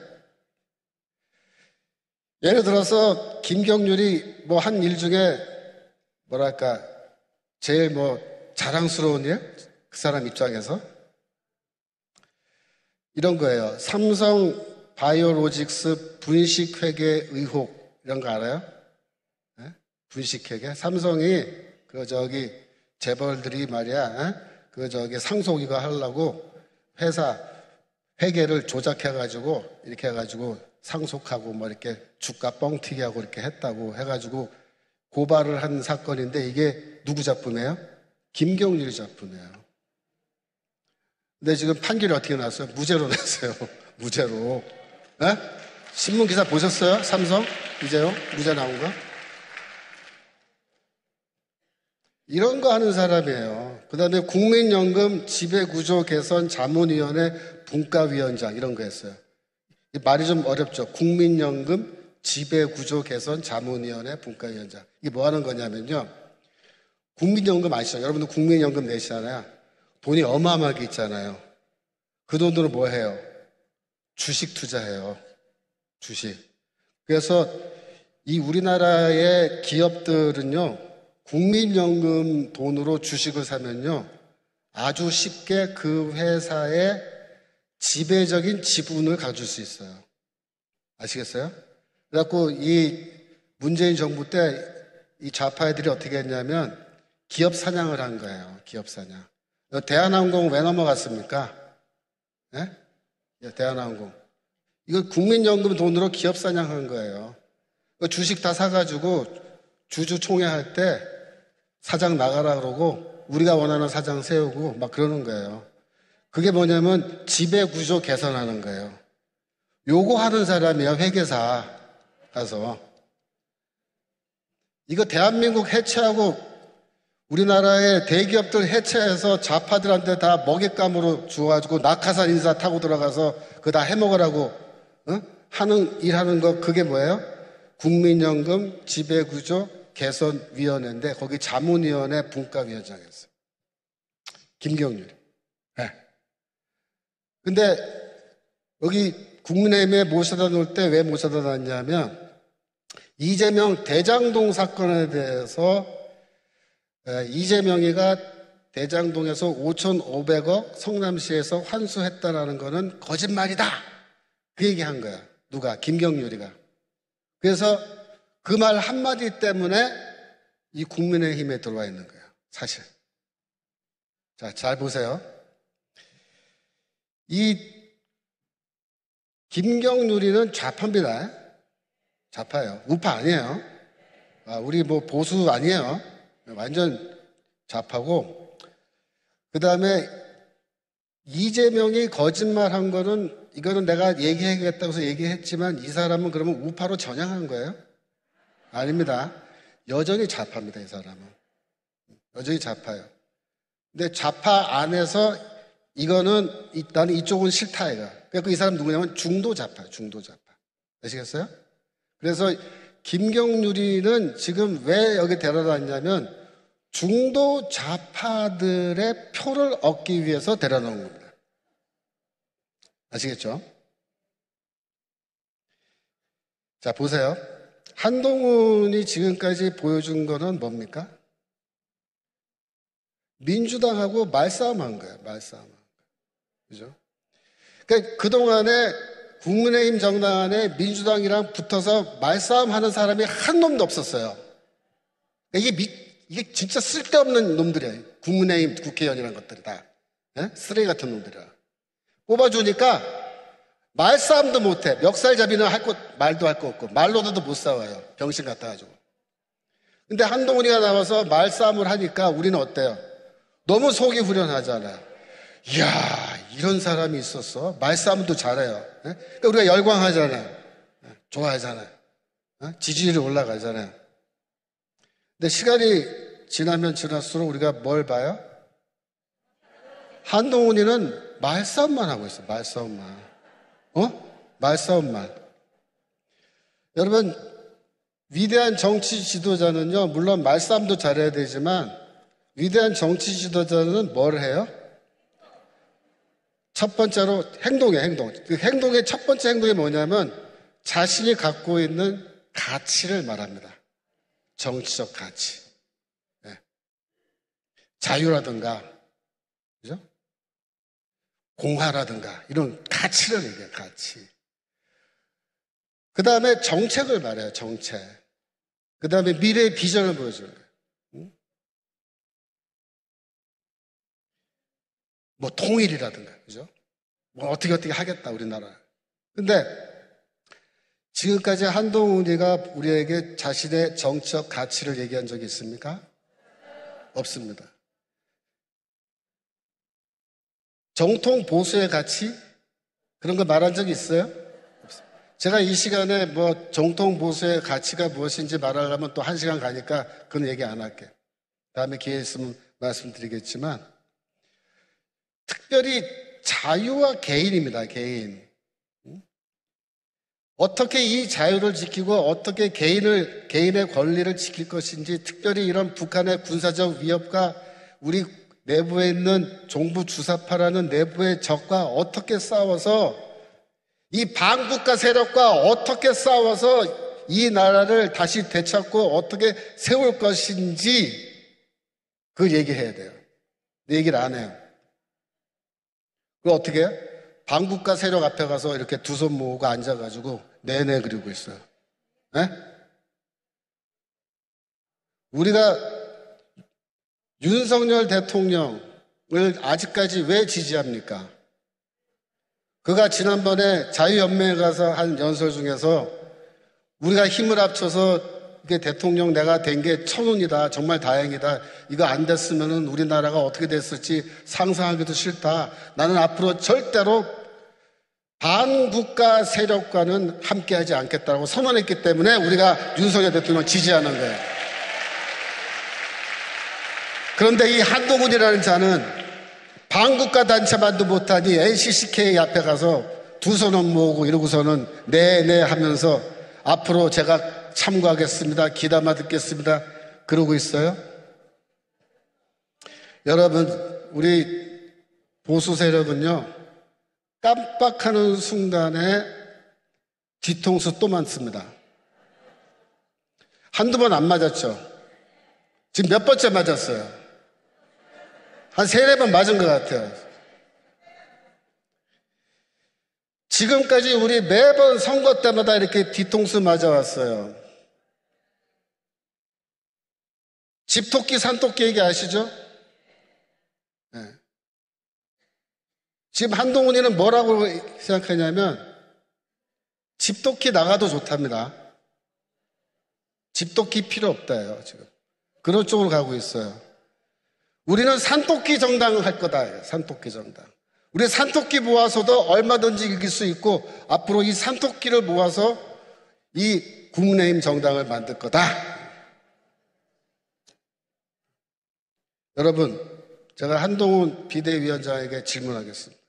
예를 들어서 김경률이 뭐 한 일 중에 뭐랄까 제일 뭐 자랑스러운 일? 그 사람 입장에서 이런 거예요. 삼성 바이오로직스 분식회계 의혹 이런 거 알아요? 네? 분식회계? 삼성이 재벌들이 말이야, 상속 이거 하려고 회사 회계를 조작해가지고 이렇게 해가지고 상속하고 뭐 이렇게 주가 뻥튀기 하고 이렇게 했다고 해가지고 고발을 한 사건인데 이게 누구 작품이에요? 김경률이 작품이에요. 근데 지금 판결이 어떻게 나왔어요? 무죄로 났어요. 무죄로. 네? 신문 기사 보셨어요? 삼성? 이재용? 무죄 나온 거? 이런 거 하는 사람이에요. 그 다음에 국민연금 지배구조 개선 자문위원회 분과위원장 이런 거 했어요. 말이 좀 어렵죠. 국민연금 지배구조 개선 자문위원회 분과위원장. 이게 뭐 하는 거냐면요. 국민연금 아시죠? 여러분들 국민연금 내시잖아요. 돈이 어마어마하게 있잖아요. 그 돈으로 뭐 해요? 주식 투자해요. 주식. 그래서 이 우리나라의 기업들은요, 국민연금 돈으로 주식을 사면요, 아주 쉽게 그 회사의 지배적인 지분을 가질 수 있어요. 아시겠어요? 그래갖고 이 문재인 정부 때 이 좌파 애들이 어떻게 했냐면 기업 사냥을 한 거예요. 기업 사냥. 대한항공 왜 넘어갔습니까? 네? 대한항공. 이거 국민연금 돈으로 기업 사냥한 거예요. 주식 다 사가지고 주주총회 할 때 사장 나가라 그러고 우리가 원하는 사장 세우고 막 그러는 거예요. 그게 뭐냐면 지배구조 개선하는 거예요. 요거 하는 사람이야, 회계사 가서. 이거 대한민국 해체하고 우리나라의 대기업들 해체해서 좌파들한테 다 먹잇감으로 주어가지고 낙하산 인사 타고 들어가서 그거 다 해먹으라고 일하는 거 그게 뭐예요? 국민연금 지배구조 개선위원회인데 거기 자문위원회 분과위원장이었어요. 김경률. 네. 근데 여기 국민의힘에 모셔다 놓을 때 왜 모셔다 놨냐면 이재명 대장동 사건에 대해서 이재명이가 대장동에서 5,500억 성남시에서 환수했다라는 거는 거짓말이다. 그 얘기한 거야. 누가? 김경률이가. 그래서 그 말 한마디 때문에 이 국민의힘에 들어와 있는 거예요. 사실. 자, 잘 보세요. 이 김경률이는 좌파입니다. 좌파예요. 우파 아니에요. 우리 뭐 보수 아니에요. 완전 좌파고. 그 다음에 이재명이 거짓말한 거는 이거는 내가 얘기하겠다고 해서 얘기했지만 이 사람은 그러면 우파로 전향한 거예요? 아닙니다. 여전히 좌파입니다. 이 사람은. 여전히 좌파예요. 근데 좌파 안에서 이거는 나는 이쪽은 싫다 이거. 그래서 이 사람 누구냐면 중도 좌파예요. 중도 좌파. 아시겠어요? 그래서 김경률이는 지금 왜 여기 데려다 놨냐면 중도 좌파들의 표를 얻기 위해서 데려다 놓은 겁니다. 아시겠죠? 자, 보세요. 한동훈이 지금까지 보여준 거는 뭡니까? 민주당하고 말싸움 한 거예요. 말싸움. 그죠? 그러니까 그동안에 국민의힘 정당 안에 민주당이랑 붙어서 말싸움 하는 사람이 한 놈도 없었어요. 이게 진짜 쓸데없는 놈들이에요. 국민의힘 국회의원이라는 것들이 다. 예? 쓰레기 같은 놈들이야. 뽑아주니까 말싸움도 못해. 멱살잡이는 말도 할 거 없고 말로도 못 싸워요. 병신 같아가지고. 근데 한동훈이가 나와서 말싸움을 하니까 우리는 어때요? 너무 속이 후련하잖아요. 이야, 이런 사람이 있었어. 말싸움도 잘해요. 그러니까 우리가 열광하잖아요. 좋아하잖아요. 지지율이 올라가잖아요. 근데 시간이 지나면 지날수록 우리가 뭘 봐요? 한동훈이는 말싸움만 하고 있어. 말싸움만. 말싸움만. 여러분, 위대한 정치 지도자는요, 물론 말싸움도 잘해야 되지만 위대한 정치 지도자는 뭘 해요? 첫 번째로 행동이에요. 행동. 그 행동의 첫 번째 행동이 뭐냐면 자신이 갖고 있는 가치를 말합니다. 정치적 가치. 네. 자유라든가, 그죠? 공화라든가 이런 가치를 얘기해요. 가치. 그 다음에 정책을 말해요. 정책. 그 다음에 미래의 비전을 보여주는 거예요. 뭐 통일이라든가, 그죠? 뭐 어떻게 하겠다 우리나라. 근데 지금까지 한동훈이가 우리에게 자신의 정치적 가치를 얘기한 적이 있습니까? 없습니다. 정통 보수의 가치? 그런 거 말한 적이 있어요? 없습니다. 제가 이 시간에 뭐 정통 보수의 가치가 무엇인지 말하려면 또 1시간 가니까 그건 얘기 안 할게요. 다음에 기회 있으면 말씀드리겠지만 특별히 자유와 개인입니다. 개인. 어떻게 이 자유를 지키고 어떻게 개인의 권리를 지킬 것인지, 특별히 이런 북한의 군사적 위협과 우리 내부에 있는 종부 주사파라는 내부의 적과 어떻게 싸워서, 이 반국가 세력과 어떻게 싸워서 이 나라를 다시 되찾고 어떻게 세울 것인지 그걸 얘기해야 돼요. 내 얘기를 안 해요. 그걸 어떻게 해요? 반국가 세력 앞에 가서 이렇게 두 손 모으고 앉아가지고 내내 그리고 있어요. 네? 우리가 윤석열 대통령을 아직까지 왜 지지합니까? 그가 지난번에 자유연맹에 가서 한 연설 중에서 우리가 힘을 합쳐서 이게 대통령 내가 된 게 천운이다. 정말 다행이다. 이거 안 됐으면은 우리나라가 어떻게 됐을지 상상하기도 싫다. 나는 앞으로 절대로 반국가 세력과는 함께하지 않겠다고 선언했기 때문에 우리가 윤석열 대통령을 지지하는 거예요. 그런데 이 한동훈이라는 자는 반국가 단체만도 못하니 NCCK 앞에 가서 두 손을 모으고 이러고서는 네네 하면서 앞으로 제가 참고하겠습니다. 귀담아 듣겠습니다. 그러고 있어요. 여러분, 우리 보수 세력은요, 깜빡하는 순간에 뒤통수 또 맞습니다. 한두 번 안 맞았죠. 지금 몇 번째 맞았어요? 한 3-4번 맞은 것 같아요. 지금까지 우리 매번 선거 때마다 이렇게 뒤통수 맞아왔어요. 집토끼, 산토끼 얘기 아시죠? 네. 지금 한동훈이는 뭐라고 생각하냐면 집토끼 나가도 좋답니다. 집토끼 필요 없다예요, 지금. 그런 쪽으로 가고 있어요. 우리는 산토끼 정당을 할 거다. 산토끼 정당. 우리 산토끼 모아서도 얼마든지 이길 수 있고 앞으로 이 산토끼를 모아서 이 국민의힘 정당을 만들 거다. 여러분, 제가 한동훈 비대위원장에게 질문하겠습니다.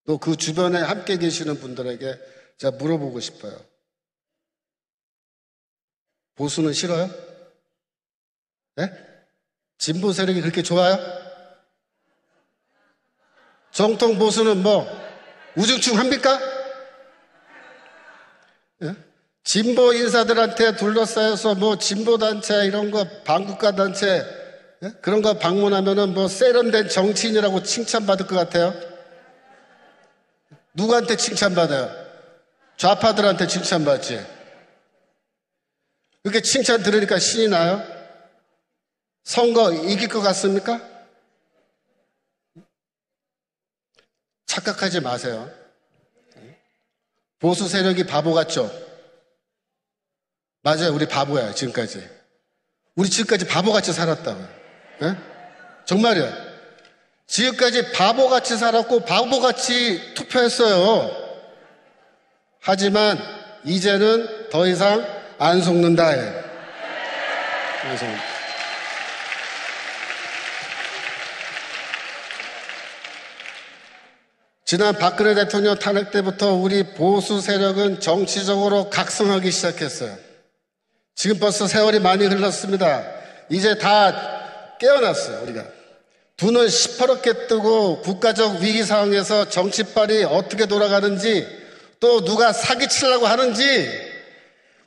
또 그 주변에 함께 계시는 분들에게 제가 물어보고 싶어요. 보수는 싫어요? 네? 진보 세력이 그렇게 좋아요? 정통 보수는 뭐 우중충 합니까? 네? 진보 인사들한테 둘러싸여서 뭐 진보단체 이런 거 반국가 단체 네? 그런 거 방문하면은 뭐 세련된 정치인이라고 칭찬받을 것 같아요? 누구한테 칭찬받아요? 좌파들한테 칭찬받지. 그렇게 칭찬 들으니까 신이 나요? 선거 이길 것 같습니까? 착각하지 마세요. 보수 세력이 바보 같죠? 맞아요. 우리 바보야, 지금까지. 우리 지금까지 바보같이 살았다고요. 네? 정말이에요. 지금까지 바보같이 살았고 바보같이 투표했어요. 하지만 이제는 더 이상 안 속는다. 안 속는다. 지난 박근혜 대통령 탄핵 때부터 우리 보수 세력은 정치적으로 각성하기 시작했어요. 지금 벌써 세월이 많이 흘렀습니다. 이제 다 깨어났어요, 우리가. 두 눈 시퍼렇게 뜨고 국가적 위기 상황에서 정치빨이 어떻게 돌아가는지, 또 누가 사기치려고 하는지,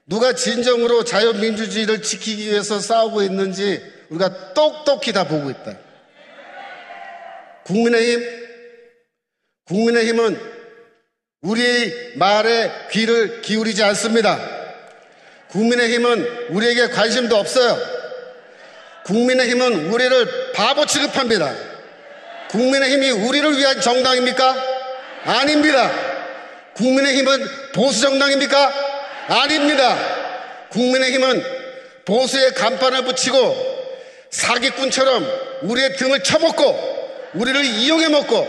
누가 진정으로 자유민주주의를 지키기 위해서 싸우고 있는지 우리가 똑똑히 다 보고 있다. 국민의힘은 우리의 말에 귀를 기울이지 않습니다. 국민의힘은 우리에게 관심도 없어요. 국민의힘은 우리를 바보 취급합니다. 국민의힘이 우리를 위한 정당입니까? 아닙니다. 국민의힘은 보수 정당입니까? 아닙니다. 국민의힘은 보수의 간판을 붙이고 사기꾼처럼 우리의 등을 쳐먹고 우리를 이용해 먹고,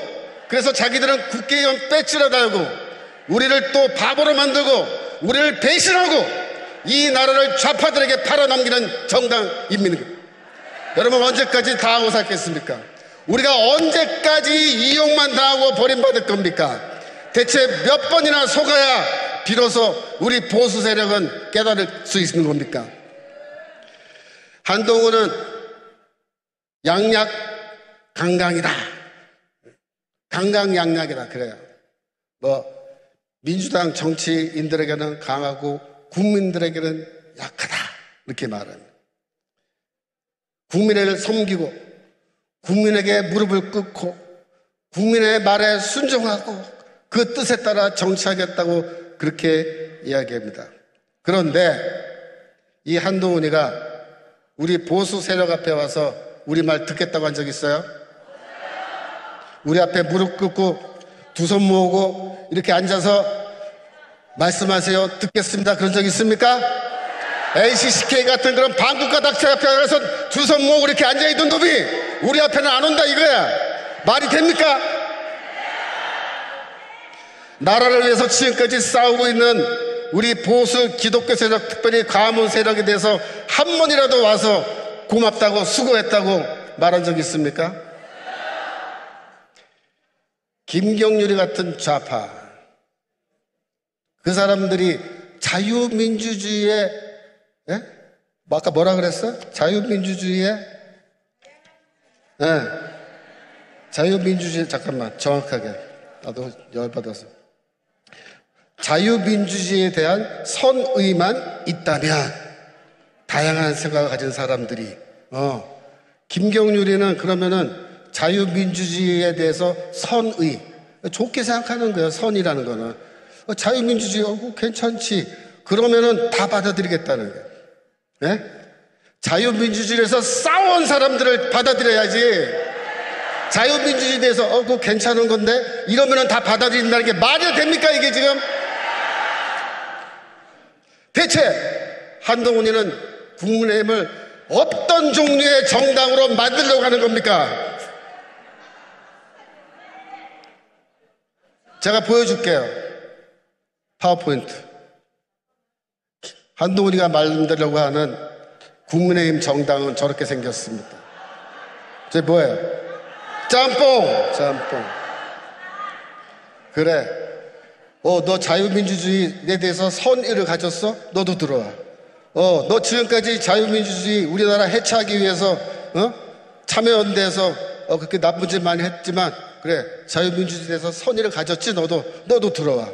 그래서 자기들은 국회의원 배지를 달고 우리를 또 바보로 만들고 우리를 배신하고 이 나라를 좌파들에게 팔아넘기는 정당입니다. 여러분, 언제까지 당하고 살겠습니까? 우리가 언제까지 이용만 당하고 버림받을 겁니까? 대체 몇 번이나 속아야 비로소 우리 보수 세력은 깨달을 수 있는 겁니까? 한동훈은 양약 강강이다. 강강약약이다. 그래요. 뭐 민주당 정치인들에게는 강하고 국민들에게는 약하다. 이렇게 말합니다. 국민을 섬기고 국민에게 무릎을 꿇고 국민의 말에 순종하고 그 뜻에 따라 정치하겠다고 그렇게 이야기합니다. 그런데 이 한동훈이가 우리 보수 세력 앞에 와서 우리 말 듣겠다고 한 적 있어요? 우리 앞에 무릎 꿇고 두 손 모으고 이렇게 앉아서 말씀하세요, 듣겠습니다, 그런 적 있습니까? ACCK 같은 그런 반국가 단체 앞에 가서 두 손 모으고 이렇게 앉아있는 놈이 우리 앞에는 안 온다 이거야. 말이 됩니까? 나라를 위해서 지금까지 싸우고 있는 우리 보수 기독교 세력, 특별히 가문 세력에 대해서 한 번이라도 와서 고맙다고 수고했다고 말한 적 있습니까? 김경률이 같은 좌파, 그 사람들이 자유민주주의에, 예? 아까 뭐라 그랬어? 자유민주주의에, 네. 자유민주주의, 잠깐만, 정확하게. 나도 열받아서. 자유민주주의에 대한 선의만 있다면, 다양한 생각을 가진 사람들이, 김경률이는 그러면은 자유민주주의에 대해서 선의, 좋게 생각하는 거예요. 선이라는 거는. 자유민주주의, 괜찮지. 그러면은 다 받아들이겠다는 거예요. 네? 자유민주주의에서 싸운 사람들을 받아들여야지. 자유민주주의에 대해서 그거 괜찮은 건데 이러면은 다 받아들인다는 게 말이 됩니까 이게 지금? 대체 한동훈이는 국민의힘을 어떤 종류의 정당으로 만들려고 하는 겁니까? 제가 보여줄게요. 파워포인트. 한동훈이가 만들려고 하는 국민의힘 정당은 저렇게 생겼습니다. 저게 뭐예요? 짬뽕. 그래. 너 자유민주주의에 대해서 선의를 가졌어? 너도 들어와. 너 지금까지 자유민주주의 우리나라 해체하기 위해서, 참여연대에서, 그렇게 나쁜 짓 많이 했지만, 그래. 자유민주주의에 대해서 선의를 가졌지? 너도 들어와.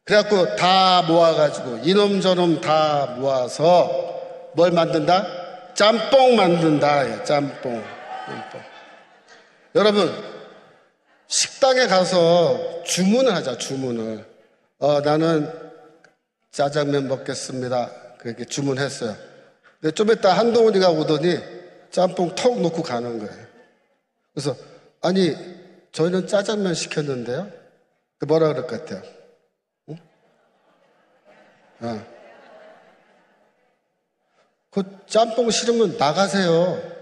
그래갖고 다 모아가지고, 이놈 저놈 다 모아서, 뭘 만든다? 짬뽕 만든다. 짬뽕. 여러분, 식당에 가서 주문을 하자, 주문을. 나는 짜장면 먹겠습니다. 그렇게 주문했어요. 근데 좀 이따 한동훈이가 오더니 짬뽕 턱 놓고 가는 거예요. 그래서, 아니, 저희는 짜장면 시켰는데요? 뭐라 그럴 것 같아요? 응? 그 짬뽕 싫으면 나가세요.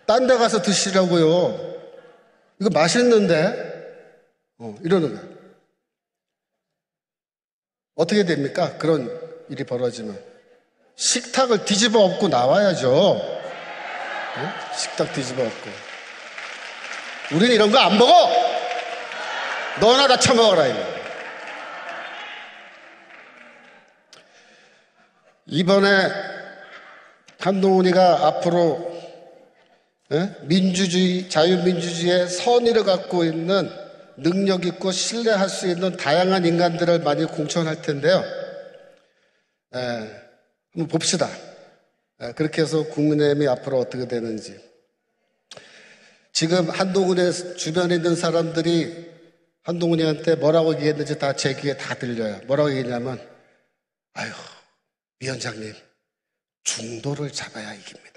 딴 데 가서 드시라고요. 이거 맛있는데? 이러는 거예요. 어떻게 됩니까? 그런 일이 벌어지면. 식탁을 뒤집어 엎고 나와야죠. 식탁 뒤집어 엎고. 우린 이런 거 안 먹어! 너나 다 처먹어라, 이거. 이번에 한동훈이가 앞으로 민주주의, 자유민주주의의 선의를 갖고 있는 능력 있고 신뢰할 수 있는 다양한 인간들을 많이 공천할 텐데요. 한번 봅시다. 그렇게 해서 국민의힘이 앞으로 어떻게 되는지. 지금 한동훈의 주변에 있는 사람들이 한동훈이한테 뭐라고 얘기했는지 다 제 귀에 다 들려요. 뭐라고 얘기했냐면, 아유, 위원장님, 중도를 잡아야 이깁니다.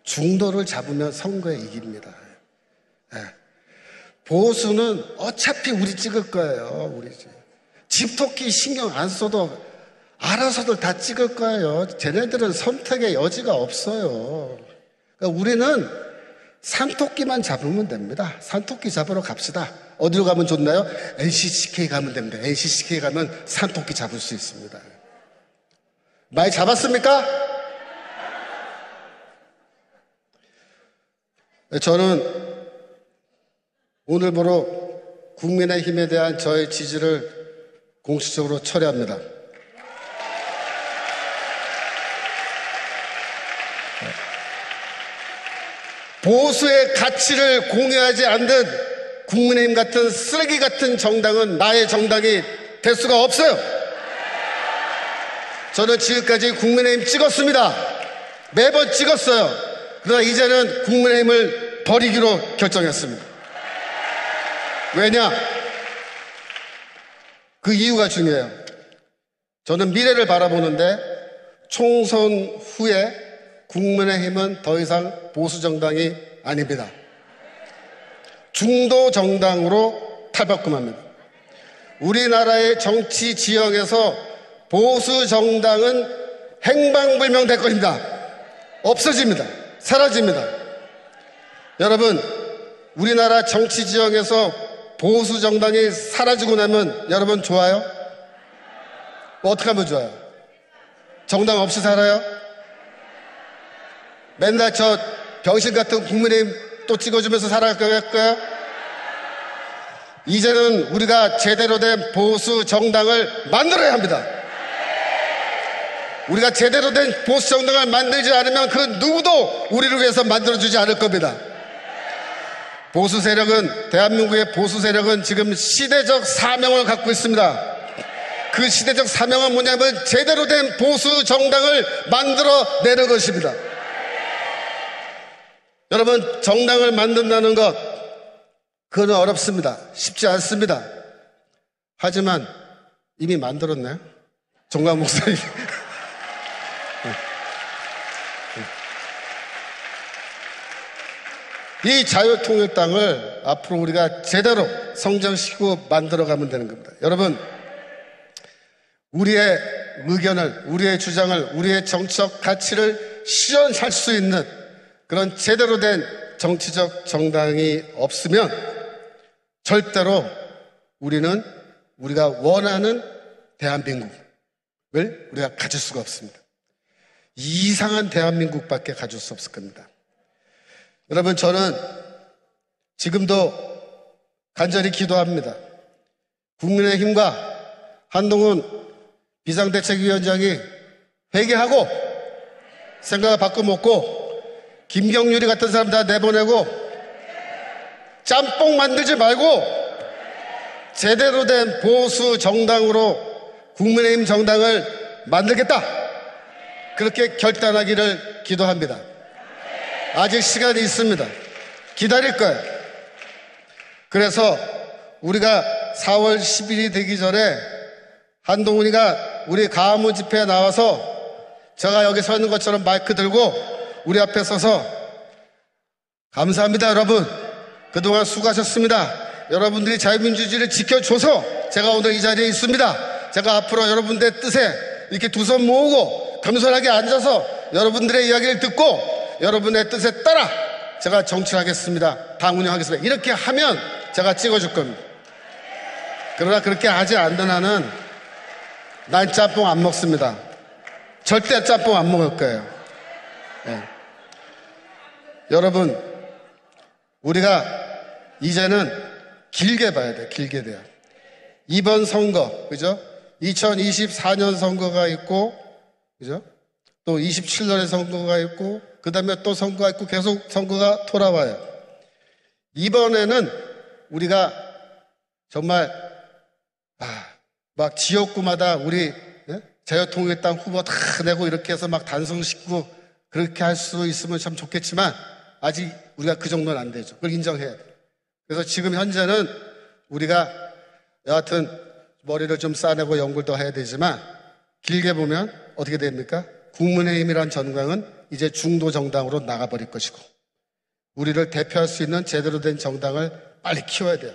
중도를 잡으면 선거에 이깁니다. 보수는 어차피 우리 찍을 거예요. 우리 집토끼 신경 안 써도 알아서들 다 찍을 거예요. 쟤네들은 선택의 여지가 없어요. 그러니까 우리는 산토끼만 잡으면 됩니다. 산토끼 잡으러 갑시다. 어디로 가면 좋나요? NCCK 가면 됩니다. NCCK 가면 산토끼 잡을 수 있습니다. 많이 잡았습니까? 저는 오늘부로 국민의힘에 대한 저의 지지를 공식적으로 철회합니다. 보수의 가치를 공유하지 않는 국민의힘 같은 쓰레기 같은 정당은 나의 정당이 될 수가 없어요. 저는 지금까지 국민의힘 찍었습니다. 매번 찍었어요. 그러나 이제는 국민의힘을 버리기로 결정했습니다. 왜냐? 그 이유가 중요해요. 저는 미래를 바라보는데 총선 후에 국민의힘은 더 이상 보수정당이 아닙니다. 중도정당으로 탈바꿈합니다. 우리나라의 정치 지형에서 보수정당은 행방불명 될 것입니다. 없어집니다. 사라집니다. 여러분, 우리나라 정치 지형에서 보수 정당이 사라지고 나면 여러분 좋아요? 어떻게 하면 좋아요? 정당 없이 살아요? 맨날 저 병신 같은 국민의힘 또 찍어주면서 살아갈 거예요? 이제는 우리가 제대로 된 보수 정당을 만들어야 합니다. 우리가 제대로 된 보수 정당을 만들지 않으면 그 누구도 우리를 위해서 만들어주지 않을 겁니다. 보수 세력은, 대한민국의 보수 세력은 지금 시대적 사명을 갖고 있습니다. 그 시대적 사명은 뭐냐면 제대로 된 보수 정당을 만들어내는 것입니다. 여러분, 정당을 만든다는 것, 그건 어렵습니다. 쉽지 않습니다. 하지만 이미 만들었나요? 정강 목사님. 이 자유통일당을 앞으로 우리가 제대로 성장시키고 만들어가면 되는 겁니다. 여러분, 우리의 의견을, 우리의 주장을, 우리의 정치적 가치를 실현할 수 있는 그런 제대로 된 정치적 정당이 없으면 절대로 우리는 우리가 원하는 대한민국을 우리가 가질 수가 없습니다. 이상한 대한민국밖에 가질 수 없을 겁니다. 여러분, 저는 지금도 간절히 기도합니다. 국민의힘과 한동훈 비상대책위원장이 회개하고 생각을 바꿔먹고 김경률이 같은 사람 다 내보내고 짬뽕 만들지 말고 제대로 된 보수 정당으로 국민의힘 정당을 만들겠다, 그렇게 결단하기를 기도합니다. 아직 시간이 있습니다. 기다릴 거예요. 그래서 우리가 4월 10일이 되기 전에 한동훈이가 우리 가문 집회에 나와서 제가 여기 서 있는 것처럼 마이크 들고 우리 앞에 서서 감사합니다 여러분, 그동안 수고하셨습니다, 여러분들이 자유민주주의를 지켜줘서 제가 오늘 이 자리에 있습니다, 제가 앞으로 여러분들의 뜻에 이렇게 두 손 모으고 겸손하게 앉아서 여러분들의 이야기를 듣고 여러분의 뜻에 따라 제가 정치하겠습니다, 당 운영하겠습니다, 이렇게 하면 제가 찍어줄 겁니다. 그러나 그렇게 하지 않는 한은 난 짬뽕 안 먹습니다. 절대 짬뽕 안 먹을 거예요. 네. 여러분, 우리가 이제는 길게 봐야 돼요. 길게 돼요. 이번 선거, 그죠? 2024년 선거가 있고, 그죠? 또 27년의 선거가 있고, 그 다음에 또 선거가 있고, 계속 선거가 돌아와요. 이번에는 우리가 정말 막 지역구마다 우리 자유통일당 후보 다 내고 이렇게 해서 막 단성시키고 그렇게 할 수 있으면 참 좋겠지만 아직 우리가 그 정도는 안 되죠. 그걸 인정해야 돼요. 그래서 지금 현재는 우리가 여하튼 머리를 좀 싸내고 연구를 더 해야 되지만 길게 보면 어떻게 됩니까? 국민의힘이란 정당은 이제 중도 정당으로 나가버릴 것이고 우리를 대표할 수 있는 제대로 된 정당을 빨리 키워야 돼요.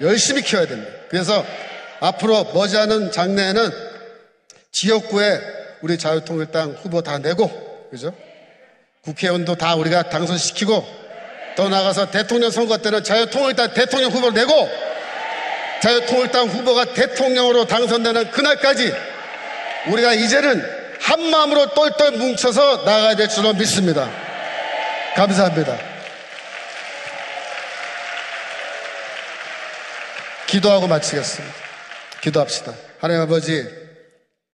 열심히 키워야 됩니다. 그래서 앞으로 머지않은 장래에는 지역구에 우리 자유통일당 후보 다 내고, 그죠? 국회의원도 다 우리가 당선시키고, 더 나아가서 대통령 선거 때는 자유통일당 대통령 후보를 내고, 자유통일당 후보가 대통령으로 당선되는 그날까지 우리가 이제는 한 마음으로 똘똘 뭉쳐서 나가야 될 줄로 믿습니다. 감사합니다. 기도하고 마치겠습니다. 기도합시다. 하나님 아버지,